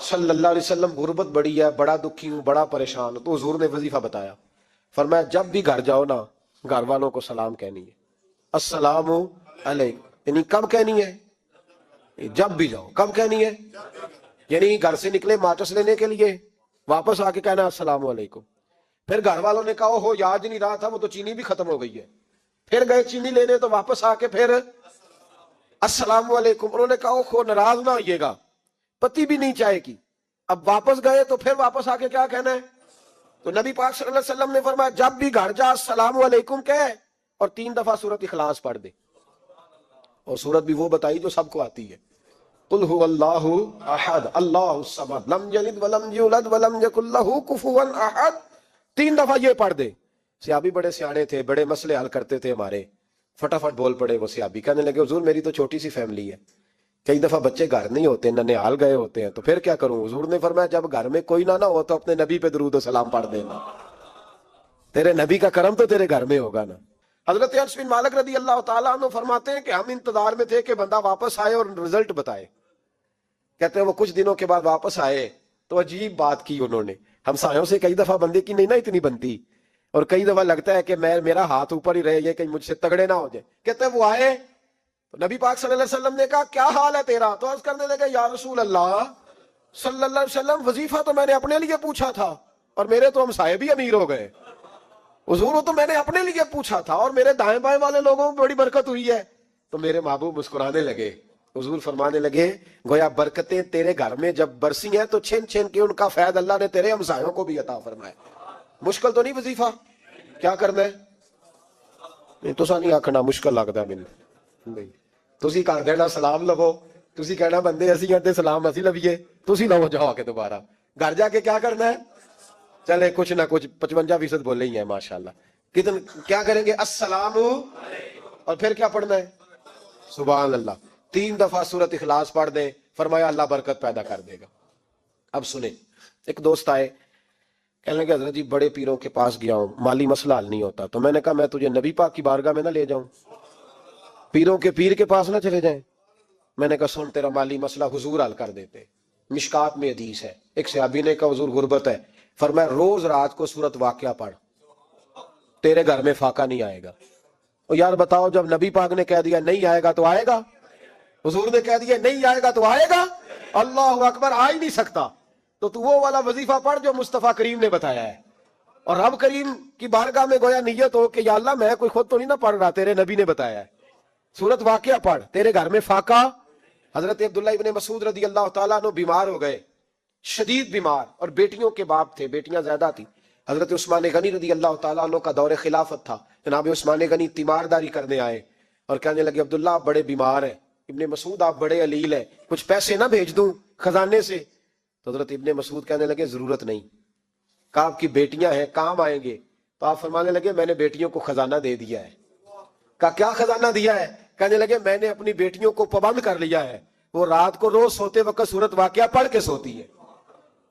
Speaker 2: صلی اللہ علیہ وسلم غربت بڑی ہے, بڑا دکھی ہوں, بڑا پریشان ہوں. تو حضور نے وظیفہ بتایا, فرمایا جب بھی گھر جاؤ نا گھر والوں کو سلام کہنی ہے, السلام علیکم, یعنی کب کہنی ہے؟ جب بھی جاؤ. کب کہنی ہے؟ یعنی گھر سے نکلے ماچس لینے کے لیے, واپس آ کے کہنا السلام علیکم. پھر گھر والوں نے کہا ہو یاد نہیں رہا تھا, وہ تو چینی بھی ختم ہو گئی ہے. پھر گئے چینی لینے تو واپس آ کے پھر السلام علیکم. انہوں نے کہا ہو ناراض نہ ہوئیے گا, پتی بھی نہیں چائے کی. اب واپس گئے تو پھر واپس آ کے کیا کہنا ہے؟ تو نبی پاک صلی اللہ علیہ وسلم نے فرمایا جب بھی گھر جا السلام علیکم کہے اور 3 دفعہ سورۃ اخلاص پڑھ دے. اور سورت بھی وہ بتائی جو سب کو آتی ہے, قل هو اللہ احد اللہ الصمد لم یلد ولم یولد ولم یکن لہ کفوا احد. 3 دفعہ یہ پڑھ دے. صحابی بڑے سیانے تھے, بڑے مسئلے حل کرتے تھے ہمارے, فٹافٹ بول پڑے وہ صحابی. کہنے لگے حضور میری تو چھوٹی سی فیملی ہے, کئی دفعہ بچے گھر نہیں ہوتے, ننھیال گئے ہوتے ہیں, تو پھر کیا کروں؟ حضور نے فرمایا جب گھر میں کوئی نہ ہو تو اپنے نبی پہ درود و سلام پڑھ دینا, تیرے نبی کا کرم تو تیرے گھر میں ہوگا نا. حضرت انس بن مالک رضی اللہ تعالیٰ عنہ فرماتے ہیں کہ ہم انتظار میں تھے کہ بندہ واپس آئے اور رزلٹ بتائے. کہتے ہیں وہ کچھ دنوں کے بعد واپس آئے تو عجیب بات کی انہوں نے. ہمسایوں سے کئی دفعہ بندے کی نہیں نا اتنی بنتی, اور کئی دفعہ لگتا ہے کہ میرا ہاتھ اوپر ہی رہے, یہ کہیں مجھ سے تگڑے نہ ہو جائے. کہتے ہیں وہ آئے تو نبی پاک صلی اللہ علیہ وسلم نے کہا کیا حال ہے تیرا؟ تو عرض کرنے لگے یا رسول اللہ صلی اللہ علیہ وسلم وظیفہ تو میں نے اپنے لیے پوچھا تھا اور میرے تو ہمسائے بھی امیر ہو گئے. حضور تو میں نے اپنے لیے پوچھا تھا اور میرے دائیں بائیں والے لوگوں کو بڑی برکت ہوئی ہے. تو میرے محبوب مسکرانے لگے. حضور فرمانے لگے گویا برکتیں تیرے گھر میں جب برسی ہیں تو چھن چھن کے ان کا فیض اللہ نے تیرے ہمسایوں کو بھی عطا فرمایا. مشکل تو نہیں وظیفہ, کیا کرنا ہے؟ نہیں تو نہیں آکھنا مشکل لگتا ہے مجھے. نہیں تسی کر دینا سلام لو, تسی کہنا بندے اسی ہیں تے سلام اسی لویے, تسی لو جاؤ کے دوبارہ. گھر جا کے کیا کرنا ہے؟ چلے کچھ نہ کچھ 55% بولے ہی ہیں ماشاءاللہ. کیا کریں گے؟ السلام, اور پھر کیا پڑھنا ہے؟ سبحان اللہ. 3 دفعہ سورۃ اخلاص پڑھ دیں, فرمایا اللہ برکت پیدا کر دے گا. اب سنیں, ایک دوست آئے, کہنے لگے حضرت جی بڑے پیروں کے پاس گیا ہوں, مالی مسئلہ حل نہیں ہوتا. تو میں نے کہا میں تجھے نبی پاک کی بارگاہ میں نہ لے جاؤں, پیروں کے پیر کے پاس نہ چلے جائیں. میں نے کہا سن تیرا مالی مسئلہ حضور حل کر دیتے. مشکات میں حدیث ہے, ایک صحابی نے کہا حضور غربت ہے, فرمایا روز رات کو سورت واقعہ پڑھ, تیرے گھر میں فاقہ نہیں آئے گا. اور یار بتاؤ, جب نبی پاک نے کہہ دیا نہیں آئے گا تو آئے گا, حضور نے کہہ دیا نہیں آئے گا تو آئے گا, اللہ اکبر, آ ہی نہیں سکتا. تو وہ والا وظیفہ پڑھ جو مصطفیٰ کریم نے بتایا ہے, اور رب کریم کی بارگاہ میں گویا نیت ہو کہ یا اللہ میں کوئی خود تو نہیں نہ پڑھ رہا, تیرے نبی نے بتایا ہے, سورت واقعہ پڑھ, تیرے گھر میں فاقہ. حضرت عبداللہ ابن مسعود رضی اللہ تعالیٰ عنہ بیمار ہو گئے, شدید بیمار, اور بیٹیوں کے باپ تھے, بیٹیاں زیادہ تھیں. حضرت عثمان غنی رضی اللہ تعالیٰ عنہ کا دور خلافت تھا. جناب عثمان غنی تیمارداری کرنے آئے اور کہنے لگے عبداللہ آپ بڑے بیمار ہیں, ابن مسعود آپ بڑے علیل ہیں, کچھ پیسے نہ بھیج دوں خزانے سے؟ تو حضرت ابن مسعود کہنے لگے ضرورت نہیں, کہا آپ کی بیٹیاں ہیں کام آئیں گے. تو آپ فرمانے لگے میں نے بیٹیوں کو خزانہ دے دیا ہے. کہا کیا خزانہ دیا ہے؟ کہنے لگے میں نے اپنی بیٹیوں کو پابند کر لیا ہے, وہ رات کو روز سوتے وقت سورت واقعہ پڑھ کے سوتی ہے.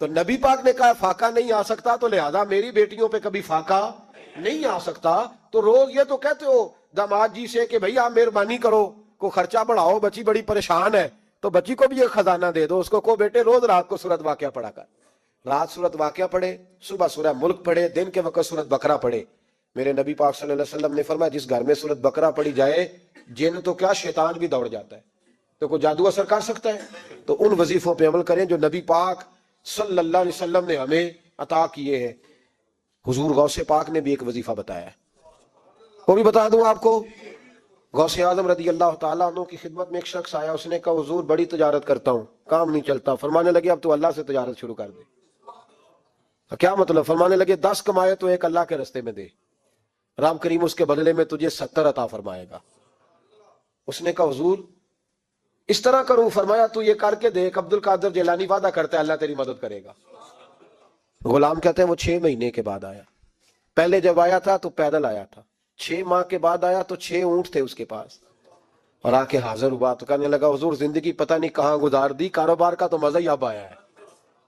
Speaker 2: تو نبی پاک نے کہا فاقہ نہیں آ سکتا, تو لہذا میری بیٹیوں پہ کبھی فاقہ نہیں آ سکتا. تو روز یہ تو کہتے ہو داماد جی سے کہ بھئی آپ مہربانی کرو, کو خرچہ بڑھاؤ, بچی بڑی پریشان ہے, تو بچی کو بھی ایک خزانہ دے دو, اس کو بیٹے روز رات کو سورت واقعہ پڑھا کر. رات سورت واقعہ پڑھے, صبح سورہ ملک پڑھے, دن کے وقت سورت بقرہ پڑھے. میرے نبی پاک صلی اللہ علیہ وسلم نے فرمایا جس گھر میں سورت بقرہ پڑھی جائے, جن تو کیا شیطان بھی دوڑ جاتا ہے. تو کوئی جادو اثر کر سکتا ہے؟ تو ان وظیفوں پہ عمل کریں جو نبی پاک صلی اللہ علیہ وسلم نے ہمیں عطا کیے ہیں. حضور غوث پاک نے بھی ایک وظیفہ بتایا ہے, وہ بھی بتا دوں آپ کو. غوث اعظم رضی اللہ تعالیٰ عنہ کی خدمت میں ایک شخص آیا, اس نے کہا حضور بڑی تجارت کرتا ہوں, کام نہیں چلتا. فرمانے لگے اب تو اللہ سے تجارت شروع کر دے. کیا مطلب؟ فرمانے لگے 10 کمائے تو ایک اللہ کے رستے میں دے, رب کریم اس کے بدلے میں تجھے 70 عطا فرمائے گا. اس نے کہا حضور اس طرح کروں؟ فرمایا تو یہ کر کے دیکھ, عبد القادر جیلانی وعدہ کرتا ہے اللہ تیری مدد کرے گا. غلام کہتے ہیں وہ 6 مہینے کے بعد آیا. پہلے جب آیا تھا تو پیدل آیا تھا, 6 ماہ کے بعد آیا تو 6 اونٹ تھے اس کے پاس, اور آ کے حاضر ہوا. تو کہنے لگا حضور زندگی پتہ نہیں کہاں گزار دی, کاروبار کا تو مزہ ہی اب آیا ہے,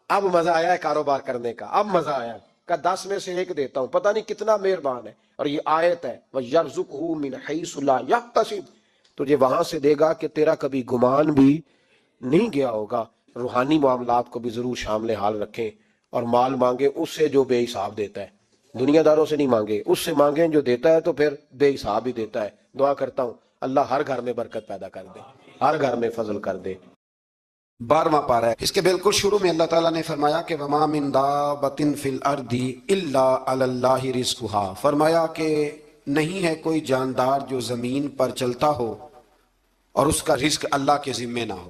Speaker 2: اب مزہ آیا ہے کاروبار کرنے کا, اب مزہ آیا. کہ 10 میں سے 1 دیتا ہوں, پتہ نہیں کتنا مہربان ہے. اور یہ آیت ہے وَيَرْزُقْهُ مِنْ حَيْثُ لَا يَحْتَسِبُ, تجھے وہاں سے دے گا کہ تیرا کبھی گمان بھی نہیں گیا ہوگا. روحانی معاملات کو بھی ضرور شامل حال رکھیں, اور مال مانگے اس سے جو بے حساب دیتا ہے, دنیا داروں سے نہیں مانگے, اس سے مانگیں جو دیتا ہے تو پھر بے حساب ہی دیتا ہے. دعا کرتا ہوں اللہ ہر گھر میں برکت پیدا کر دے, ہر گھر میں فضل کر دے.
Speaker 1: 12واں پارہ ہے. اس کے بالکل شروع میں اللہ تعالیٰ نے فرمایا کہ وَمَا مِن دَابَّةٍ فِي الْأَرْضِ إِلَّا عَلَى اللَّهِ رِزْقُهَا, فرمایا کہ نہیں ہے کوئی جاندار جو زمین پر چلتا ہو اور اس کا رزق اللہ کے ذمے نہ ہو.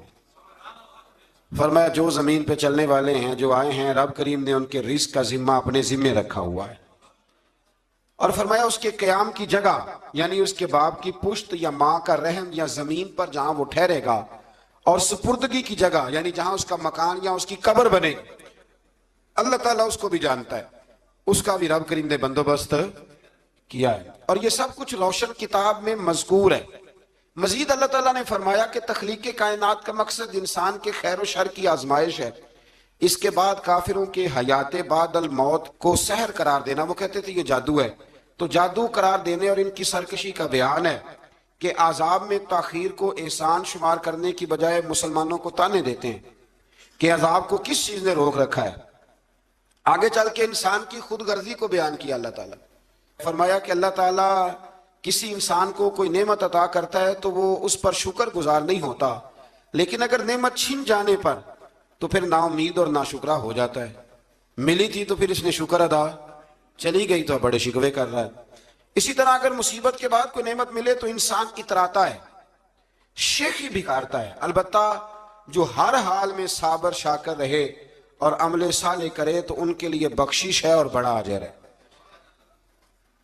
Speaker 1: فرمایا جو زمین پہ چلنے والے ہیں, جو آئے ہیں, رب کریم نے ان کے رزق کا ذمہ اپنے ذمے رکھا ہوا ہے. اور فرمایا اس کے قیام کی جگہ, یعنی اس کے باپ کی پشت یا ماں کا رحم یا زمین پر جہاں وہ ٹھہرے گا, اور سپردگی کی جگہ یعنی جہاں اس کا مکان یا اس کی قبر بنے, اللہ تعالیٰ اس کو بھی جانتا ہے, اس کا بھی رب کریم نے بندوبست کیا ہے. اور یہ سب کچھ روشن کتاب میں مذکور ہے. مزید اللہ تعالیٰ نے فرمایا کہ تخلیق کائنات کا مقصد انسان کے خیر و شر کی آزمائش ہے. اس کے بعد کافروں کے حیات بعد الموت کو سحر قرار دینا, وہ کہتے تھے یہ جادو ہے, تو جادو قرار دینے اور ان کی سرکشی کا بیان ہے کہ عذاب میں تاخیر کو احسان شمار کرنے کی بجائے مسلمانوں کو تانے دیتے ہیں کہ عذاب کو کس چیز نے روک رکھا ہے. آگے چل کے انسان کی خود غرضی کو بیان کیا اللہ تعالیٰ. فرمایا کہ اللہ تعالیٰ کسی انسان کو کوئی نعمت عطا کرتا ہے تو وہ اس پر شکر گزار نہیں ہوتا, لیکن اگر نعمت چھن جانے پر تو پھر نا امید اور ناشکرا ہو جاتا ہے. ملی تھی تو پھر اس نے شکر ادا, چلی گئی تو بڑے شکوے کر رہا ہے. اسی طرح اگر مصیبت کے بعد کوئی نعمت ملے تو انسان اتراتا ہے, شیخی بکھارتا ہے. البتہ جو ہر حال میں صابر شاکر رہے اور عمل صالح کرے تو ان کے لیے بخشش ہے اور بڑا اجر ہے.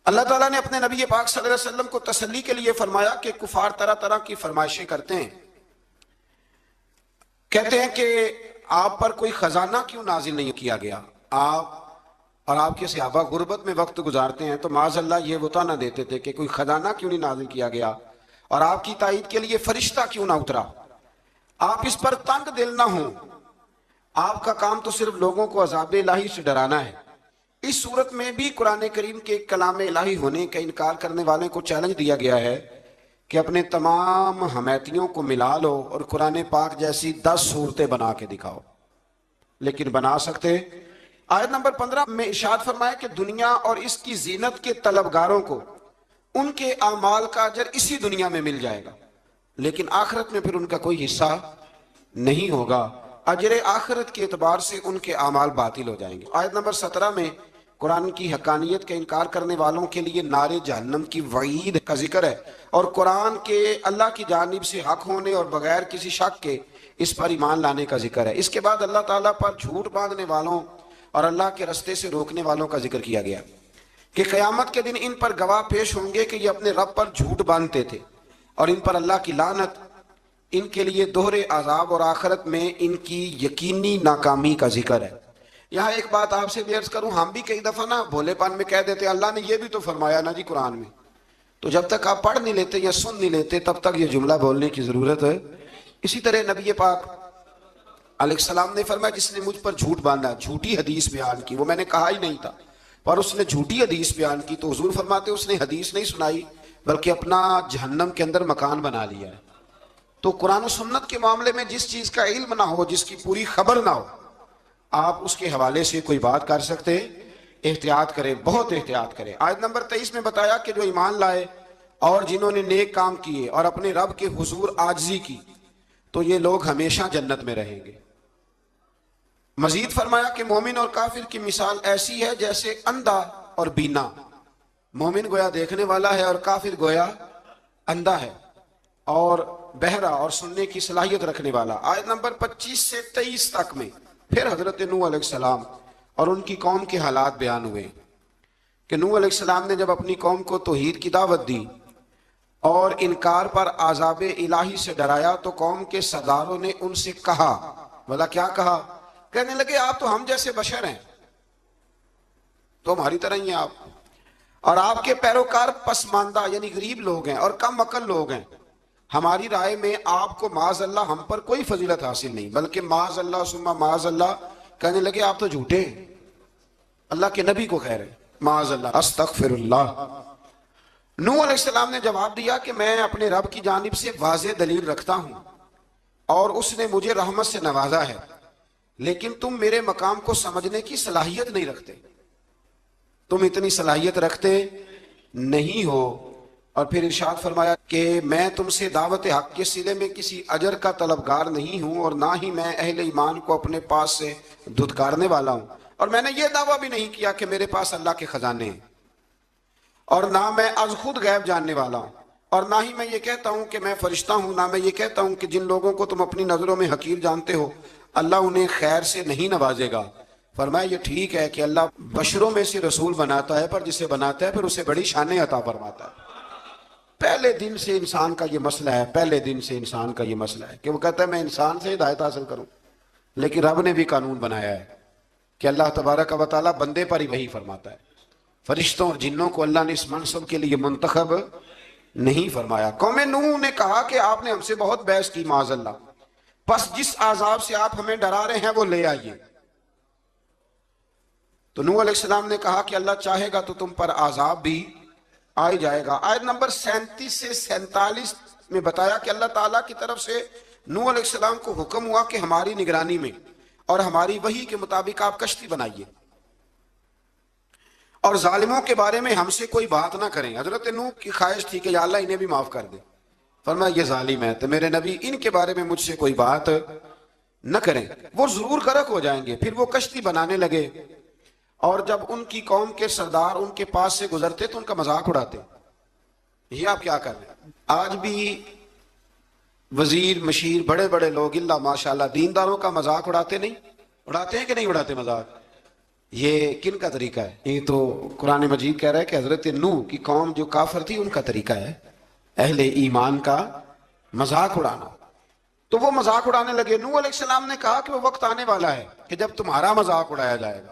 Speaker 1: اللہ تعالیٰ نے اپنے نبی پاک صلی اللہ علیہ وسلم کو تسلی کے لیے فرمایا کہ کفار طرح طرح کی فرمائشیں کرتے ہیں, کہتے ہیں کہ آپ پر کوئی خزانہ کیوں نازل نہیں کیا گیا, آپ اور آپ کے صحابہ غربت میں وقت گزارتے ہیں, تو معاذ اللہ یہ وہ طعنہ دیتے تھے کہ کوئی خزانہ کیوں نہیں نازل کیا گیا, اور آپ کی تائید کے لیے فرشتہ کیوں نہ اترا. آپ اس پر تنگ دل نہ ہوں, آپ کا کام تو صرف لوگوں کو عذاب الہی سے ڈرانا ہے. اس صورت میں بھی قرآن کریم کے کلام الہی ہونے کا انکار کرنے والے کو چیلنج دیا گیا ہے کہ اپنے تمام حمیتیوں کو ملا لو اور قرآن پاک جیسی 10 صورتیں بنا کے دکھاؤ، لیکن بنا سکتے؟ آیت نمبر 15 میں ارشاد فرمایا کہ دنیا اور اس کی زینت کے طلبگاروں کو ان کے اعمال کا اجر اسی دنیا میں مل جائے گا، لیکن آخرت میں پھر ان کا کوئی حصہ نہیں ہوگا، اجر آخرت کے اعتبار سے ان کے اعمال باطل ہو جائیں گے۔ آیت نمبر 17 میں قرآن کی حقانیت کا انکار کرنے والوں کے لیے نار جہنم کی وعید کا ذکر ہے، اور قرآن کے اللہ کی جانب سے حق ہونے اور بغیر کسی شک کے اس پر ایمان لانے کا ذکر ہے۔ اس کے بعد اللہ تعالیٰ پر جھوٹ باندھنے والوں اور اللہ کے رستے سے روکنے والوں کا ذکر کیا گیا کہ قیامت کے دن ان پر گواہ پیش ہوں گے کہ یہ اپنے رب پر جھوٹ باندھتے تھے، اور ان پر اللہ کی لعنت، ان کے لیے دوہرے عذاب اور آخرت میں ان کی یقینی ناکامی کا ذکر ہے۔ یہاں ایک بات آپ سے بھی عرض کروں، ہم بھی کئی دفعہ نا بھولے پان میں کہہ دیتے اللہ نے یہ بھی تو فرمایا نا جی قرآن میں، تو جب تک آپ پڑھ نہیں لیتے یا سن نہیں لیتے تب تک یہ جملہ بولنے کی ضرورت ہے۔ اسی طرح نبی پاک علیہ السلام نے فرمایا جس نے مجھ پر جھوٹ باندھا، جھوٹی حدیث بیان کی، وہ میں نے کہا ہی نہیں تھا پر اس نے جھوٹی حدیث بیان کی، تو حضور فرماتے اس نے حدیث نہیں سنائی بلکہ اپنا جہنم کے اندر مکان بنا لیا ہے۔ تو قرآن و سنت کے معاملے میں جس چیز کا علم نہ ہو، جس کی پوری خبر نہ ہو، آپ اس کے حوالے سے کوئی بات کر سکتے؟ احتیاط کریں، بہت احتیاط کریں۔ آیت نمبر 23 میں بتایا کہ جو ایمان لائے اور جنہوں نے نیک کام کیے اور اپنے رب کے حضور عاجزی کی تو یہ لوگ ہمیشہ جنت میں رہیں گے۔ مزید فرمایا کہ مومن اور کافر کی مثال ایسی ہے جیسے اندھا اور بینا، مومن گویا دیکھنے والا ہے اور کافر گویا اندھا ہے اور بہرا اور سننے کی صلاحیت رکھنے والا۔ آیت نمبر 25 سے 23 تک میں پھر حضرت نوح علیہ السلام اور ان کی قوم کے حالات بیان ہوئے کہ نوح علیہ السلام نے جب اپنی قوم کو توحید کی دعوت دی اور انکار پر عذاب الہی سے ڈرایا تو قوم کے سرداروں نے ان سے کہا، بھلا کیا کہا؟ کہنے لگے آپ تو ہم جیسے بشر ہیں، تو ہماری طرح ہی ہیں آپ، اور آپ کے پیروکار پسماندہ یعنی غریب لوگ ہیں اور کم عقل لوگ ہیں، ہماری رائے میں آپ کو معاذ اللہ ہم پر کوئی فضیلت حاصل نہیں، بلکہ معاذ اللہ ثم معاذ اللہ۔ کہنے لگے آپ تو جھوٹے ہیں، اللہ کے نبی کو کہہ رہے معاذ اللہ، استغفر اللہ۔ نوح علیہ السلام نے جواب دیا کہ میں اپنے رب کی جانب سے واضح دلیل رکھتا ہوں اور اس نے مجھے رحمت سے نوازا ہے، لیکن تم میرے مقام کو سمجھنے کی صلاحیت نہیں رکھتے، تم اتنی صلاحیت رکھتے نہیں ہو۔ اور پھر ارشاد فرمایا کہ میں تم سے دعوت حق کے سلے میں کسی اجر کا طلبگار نہیں ہوں اور نہ ہی میں اہل ایمان کو اپنے پاس سے دھتکارنے والا ہوں، اور میں نے یہ دعویٰ بھی نہیں کیا کہ میرے پاس اللہ کے خزانے ہیں، اور نہ میں از خود غیب جاننے والا ہوں، اور نہ ہی میں یہ کہتا ہوں کہ میں فرشتہ ہوں، نہ میں یہ کہتا ہوں کہ جن لوگوں کو تم اپنی نظروں میں حقیر جانتے ہو اللہ انہیں خیر سے نہیں نوازے گا۔ فرمایا یہ ٹھیک ہے کہ اللہ بشروں میں سے رسول بناتا ہے، پر جسے بناتا ہے پھر اسے بڑی شانیں عطا فرماتا ہے۔ پہلے دن سے انسان کا یہ مسئلہ ہے، پہلے دن سے انسان کا یہ مسئلہ ہے کہ وہ کہتا ہے میں انسان سے ہدایت حاصل کروں، لیکن رب نے بھی قانون بنایا ہے کہ اللہ تبارک و تعالیٰ بندے پر ہی وحی فرماتا ہے، فرشتوں اور جنوں کو اللہ نے اس منصب کے لیے منتخب نہیں فرمایا۔ قوم نوح نے کہا کہ آپ نے ہم سے بہت بحث کی معاذ اللہ، پس جس عذاب سے آپ ہمیں ڈرا رہے ہیں وہ لے آئیے۔ تو نوح علیہ السلام نے کہا کہ اللہ چاہے گا تو تم پر عذاب بھی آ جائے گا۔ آیت نمبر 37 سے 47 میں بتایا کہ اللہ تعالیٰ کی طرف سے نوح علیہ السلام کو حکم ہوا کہ ہماری نگرانی میں اور ہماری وحی کے مطابق آپ کشتی بنائیے اور ظالموں کے بارے میں ہم سے کوئی بات نہ کریں۔ حضرت نوح کی خواہش تھی کہ یا اللہ انہیں بھی معاف کر دے، فرمایا یہ ظالم ہے تو میرے نبی ان کے بارے میں مجھ سے کوئی بات نہ کریں، وہ ضرور غرق ہو جائیں گے۔ پھر وہ کشتی بنانے لگے اور جب ان کی قوم کے سردار ان کے پاس سے گزرتے تو ان کا مذاق اڑاتے۔ یہ آپ کیا کر رہے ہیں؟ آج بھی وزیر مشیر بڑے بڑے لوگ اللہ ماشاءاللہ دینداروں کا مذاق اڑاتے نہیں؟ اڑاتے ہیں کہ نہیں اڑاتے مذاق؟ یہ کن کا طریقہ ہے؟ یہ تو قرآن مجید کہہ رہا ہے کہ حضرت نوح کی قوم جو کافر تھی ان کا طریقہ ہے اہل ایمان کا مذاق اڑانا۔ تو وہ مذاق اڑانے لگے۔ نوح علیہ السلام نے کہا کہ وہ وقت آنے والا ہے کہ جب تمہارا مذاق اڑایا جائے گا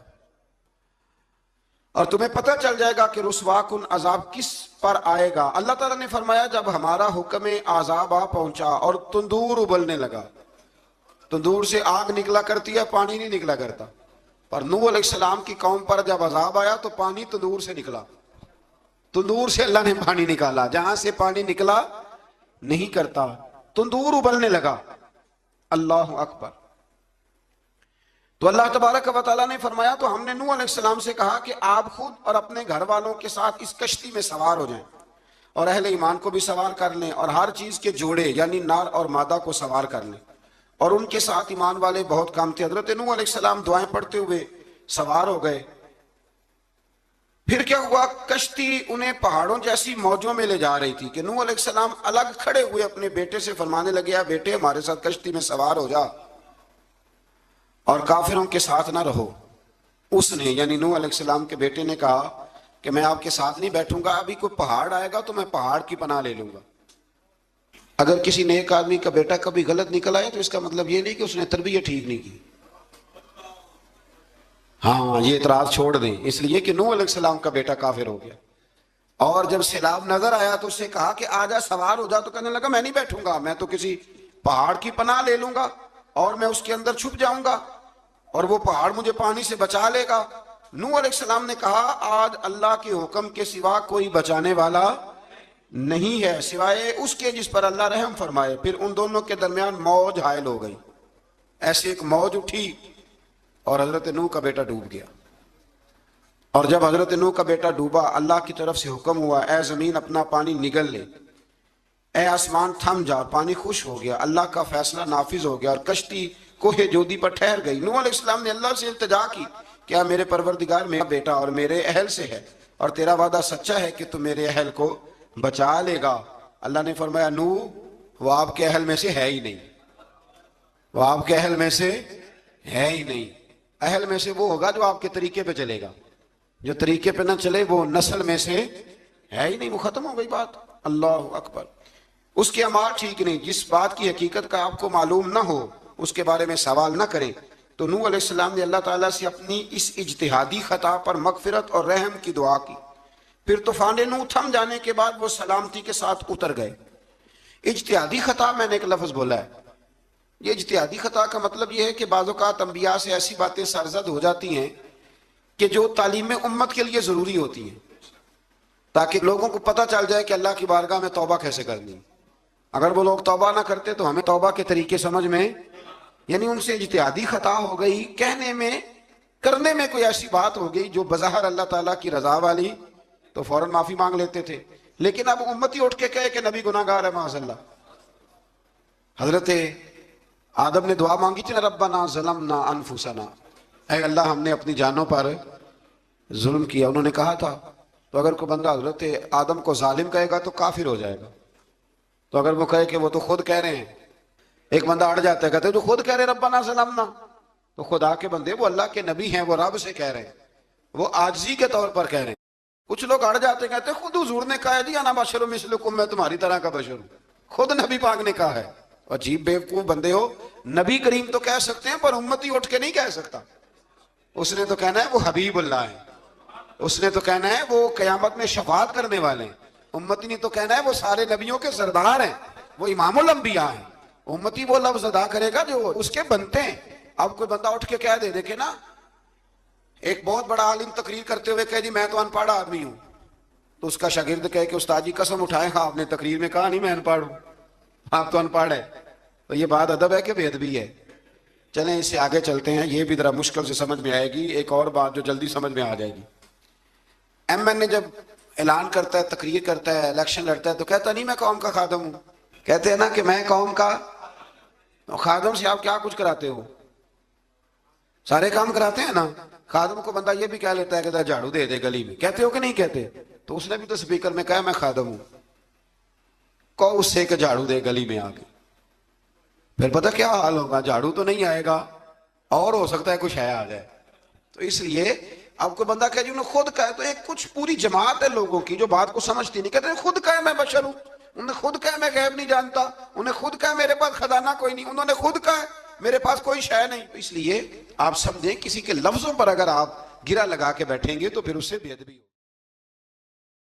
Speaker 1: اور تمہیں پتہ چل جائے گا کہ رسوا کن عذاب کس پر آئے گا۔ اللہ تعالیٰ نے فرمایا جب ہمارا حکم عذاب آ پہنچا اور تندور ابلنے لگا، تندور سے آگ نکلا کرتی ہے، پانی نہیں نکلا کرتا، پر نوح علیہ السلام کی قوم پر جب عذاب آیا تو پانی تندور سے نکلا، تندور سے اللہ نے پانی نکالا، جہاں سے پانی نکلا نہیں کرتا، تندور ابلنے لگا۔ اللہ اکبر۔ تو اللہ تبارک و تعالیٰ نے فرمایا تو ہم نے نوح علیہ السلام سے کہا کہ آپ خود اور اپنے گھر والوں کے ساتھ اس کشتی میں سوار ہو جائیں، اور اہل ایمان کو بھی سوار کر لیں، اور ہر چیز کے جوڑے یعنی نار اور مادہ کو سوار کر لیں، اور ان کے ساتھ ایمان والے بہت کام تھے۔ حضرت نوح علیہ السلام دعائیں پڑھتے ہوئے سوار ہو گئے۔ پھر کیا ہوا، کشتی انہیں پہاڑوں جیسی موجوں میں لے جا رہی تھی کہ نوح علیہ السلام الگ کھڑے ہوئے اپنے بیٹے سے فرمانے لگے، اے بیٹے ہمارے ساتھ کشتی میں سوار ہو جا اور کافروں کے ساتھ نہ رہو۔ اس نے یعنی نوح علیہ السلام کے بیٹے نے کہا کہ میں آپ کے ساتھ نہیں بیٹھوں گا، ابھی کوئی پہاڑ آئے گا تو میں پہاڑ کی پناہ لے لوں گا۔ اگر کسی نیک آدمی کا بیٹا کبھی غلط نکل آئے تو اس کا مطلب یہ نہیں کہ اس نے تربیت ٹھیک نہیں کی، ہاں یہ اعتراض چھوڑ دیں، اس لیے کہ نوح علیہ السلام کا بیٹا کافر ہو گیا، اور جب سیلاب نظر آیا تو اس سے کہا کہ آجا سوار ہو جا، تو کہنے لگا میں نہیں بیٹھوں گا، میں تو کسی پہاڑ کی پناہ لے لوں گا اور میں اس کے اندر چھپ جاؤں گا اور وہ پہاڑ مجھے پانی سے بچا لے گا۔ نوح علیہ السلام نے کہا آج اللہ کے حکم کے سوا کوئی بچانے والا نہیں ہے سوائے اس کے جس پر اللہ رحم فرمائے۔ پھر ان دونوں کے درمیان موج حائل ہو گئی، ایسے ایک موج اٹھی اور حضرت نوح کا بیٹا ڈوب گیا۔ اور جب حضرت نوح کا بیٹا ڈوبا، اللہ کی طرف سے حکم ہوا اے زمین اپنا پانی نگل لے، اے آسمان تھم جا، پانی خوش ہو گیا، اللہ کا فیصلہ نافذ ہو گیا اور کشتی کوہ جودی پر ٹھہر گئی۔ نوح علیہ السلام نے اللہ سے التجا کی، کیا میرے پروردگار میرا بیٹا اور میرے اہل سے ہے، اور تیرا وعدہ سچا ہے کہ تو میرے اہل کو بچا لے گا۔ اللہ نے فرمایا نوح وہ آپ کے اہل میں سے ہے ہی نہیں، وہ آپ کے اہل میں سے ہے ہی نہیں، اہل میں سے وہ ہوگا جو آپ کے طریقے پہ چلے گا، جو طریقے پہ نہ چلے وہ نسل میں سے ہے ہی نہیں، وہ ختم ہو گئی بات۔ اللہ اکبر۔ اس کے اعمال ٹھیک نہیں، جس بات کی حقیقت کا آپ کو معلوم نہ ہو اس کے بارے میں سوال نہ کریں۔ تو نوح علیہ السلام نے اللہ تعالیٰ سے اپنی اس اجتہادی خطا پر مغفرت اور رحم کی دعا کی۔ پھر طوفان نوح تھم جانے کے بعد وہ سلامتی کے ساتھ اتر گئے۔ اجتہادی خطا میں نے ایک لفظ بولا ہے، یہ اجتہادی خطا کا مطلب یہ ہے کہ بعض اوقات انبیاء سے ایسی باتیں سرزد ہو جاتی ہیں کہ جو تعلیم امت کے لیے ضروری ہوتی ہیں، تاکہ لوگوں کو پتہ چل جائے کہ اللہ کی بارگاہ میں توبہ کیسے کرنی۔ اگر وہ لوگ توبہ نہ کرتے تو ہمیں توبہ کے طریقے سمجھ میں، یعنی ان سے اجتہادی خطا ہو گئی، کہنے میں کرنے میں کوئی ایسی بات ہو گئی جو بظاہر اللہ تعالیٰ کی رضا والی، تو فوراً معافی مانگ لیتے تھے۔ لیکن اب امتی اٹھ کے کہے کہ نبی گناہ گار ہے معاذ اللہ۔ حضرت آدم نے دعا مانگی تھی نا، ربنا ظلمنا انفسنا، اے اللہ ہم نے اپنی جانوں پر ظلم کیا۔ انہوں نے کہا تھا تو اگر کوئی بندہ حضرت آدم کو ظالم کہے گا تو کافر ہو جائے گا، تو اگر وہ کہے کہ وہ تو خود کہہ رہے ہیں، ایک بندہ اڑ جاتا ہے کہتے ہیں جو خود کہہ رہے ربنا ظلمنا، تو خدا کے بندے وہ اللہ کے نبی ہیں، وہ رب سے کہہ رہے ہیں، وہ عاجزی کے طور پر کہہ رہے ہیں۔ کچھ لوگ اڑ جاتے ہیں کہتے ہیں خود حضور نے کہا ہے جی انا بشر مثلکم، میں تمہاری طرح کا بشر ہوں، خود نبی پاک نے کہا ہے۔ عجیب بیوقوف بندے ہو، نبی کریم تو کہہ سکتے ہیں پر امتی اٹھ کے نہیں کہہ سکتا۔ اس نے تو کہنا ہے وہ حبیب اللہ ہے، اس نے تو کہنا ہے وہ قیامت میں شفاعت کرنے والے ہیں، امتی نے تو کہنا ہے وہ سارے نبیوں کے سردار ہیں، وہ امام الانبیاء ہیں۔ امتی وہ لفظ ادا کرے گا جو اس کے بنتے ہیں۔ اب کوئی بندہ اٹھ کے کہہ دے، دیکھے نا ایک بہت بڑا عالم تقریر کرتے ہوئے کہے جی میں تو ان پڑھ آدمی ہوں، تو اس کا شاگرد کہے کہ استاد جی قسم اٹھائے ہاں آپ نے تقریر میں کہا نہیں میں ان پڑھ ہوں، آپ تو ان پڑھ ہے، تو یہ بات ادب ہے کہ بے ادبی ہے؟ چلیں اس سے آگے چلتے ہیں، یہ بھی ذرا مشکل سے سمجھ میں آئے گی، ایک اور بات جو جلدی سمجھ میں آ جائے گی۔ ایم این اے جب اعلان کرتا ہے، تقریر کرتا ہے، الیکشن لڑتا ہے تو کہتا نہیں میں قوم کا خادم ہوں، کہتے ہیں نا کہ میں قوم کا خادم سے آپ کیا کچھ کراتے ہو؟ سارے کام کراتے ہیں نا۔ خادم کو بندہ یہ بھی کہہ لیتا ہے کہ جھاڑو دے دے گلی میں، کہتے ہو کہ نہیں کہتے؟ تو اس نے بھی تو سپیکر میں کہا میں خادم ہوں، کو اس سے کہ جھاڑو دے گلی میں آ کے، پھر پتہ کیا حال ہوگا؟ جھاڑو تو نہیں آئے گا اور ہو سکتا ہے کچھ ہے آ جائے۔ تو اس لیے اب کوئی بندہ کہے جی انہوں نے خود کہا، تو ایک کچھ پوری جماعت ہے لوگوں کی جو بات کو سمجھتی نہیں، کہتے ہیں خود کہا میں بشر ہوں، انہوں نے خود کہا میں غیب نہیں جانتا، انہوں نے خود کہا میرے پاس خزانہ کوئی نہیں، انہوں نے خود کہا میرے پاس کوئی شے نہیں۔ اس لیے آپ سمجھیں کسی کے لفظوں پر اگر آپ گرہ لگا کے بیٹھیں گے تو پھر اس سے بے ادبی ہو۔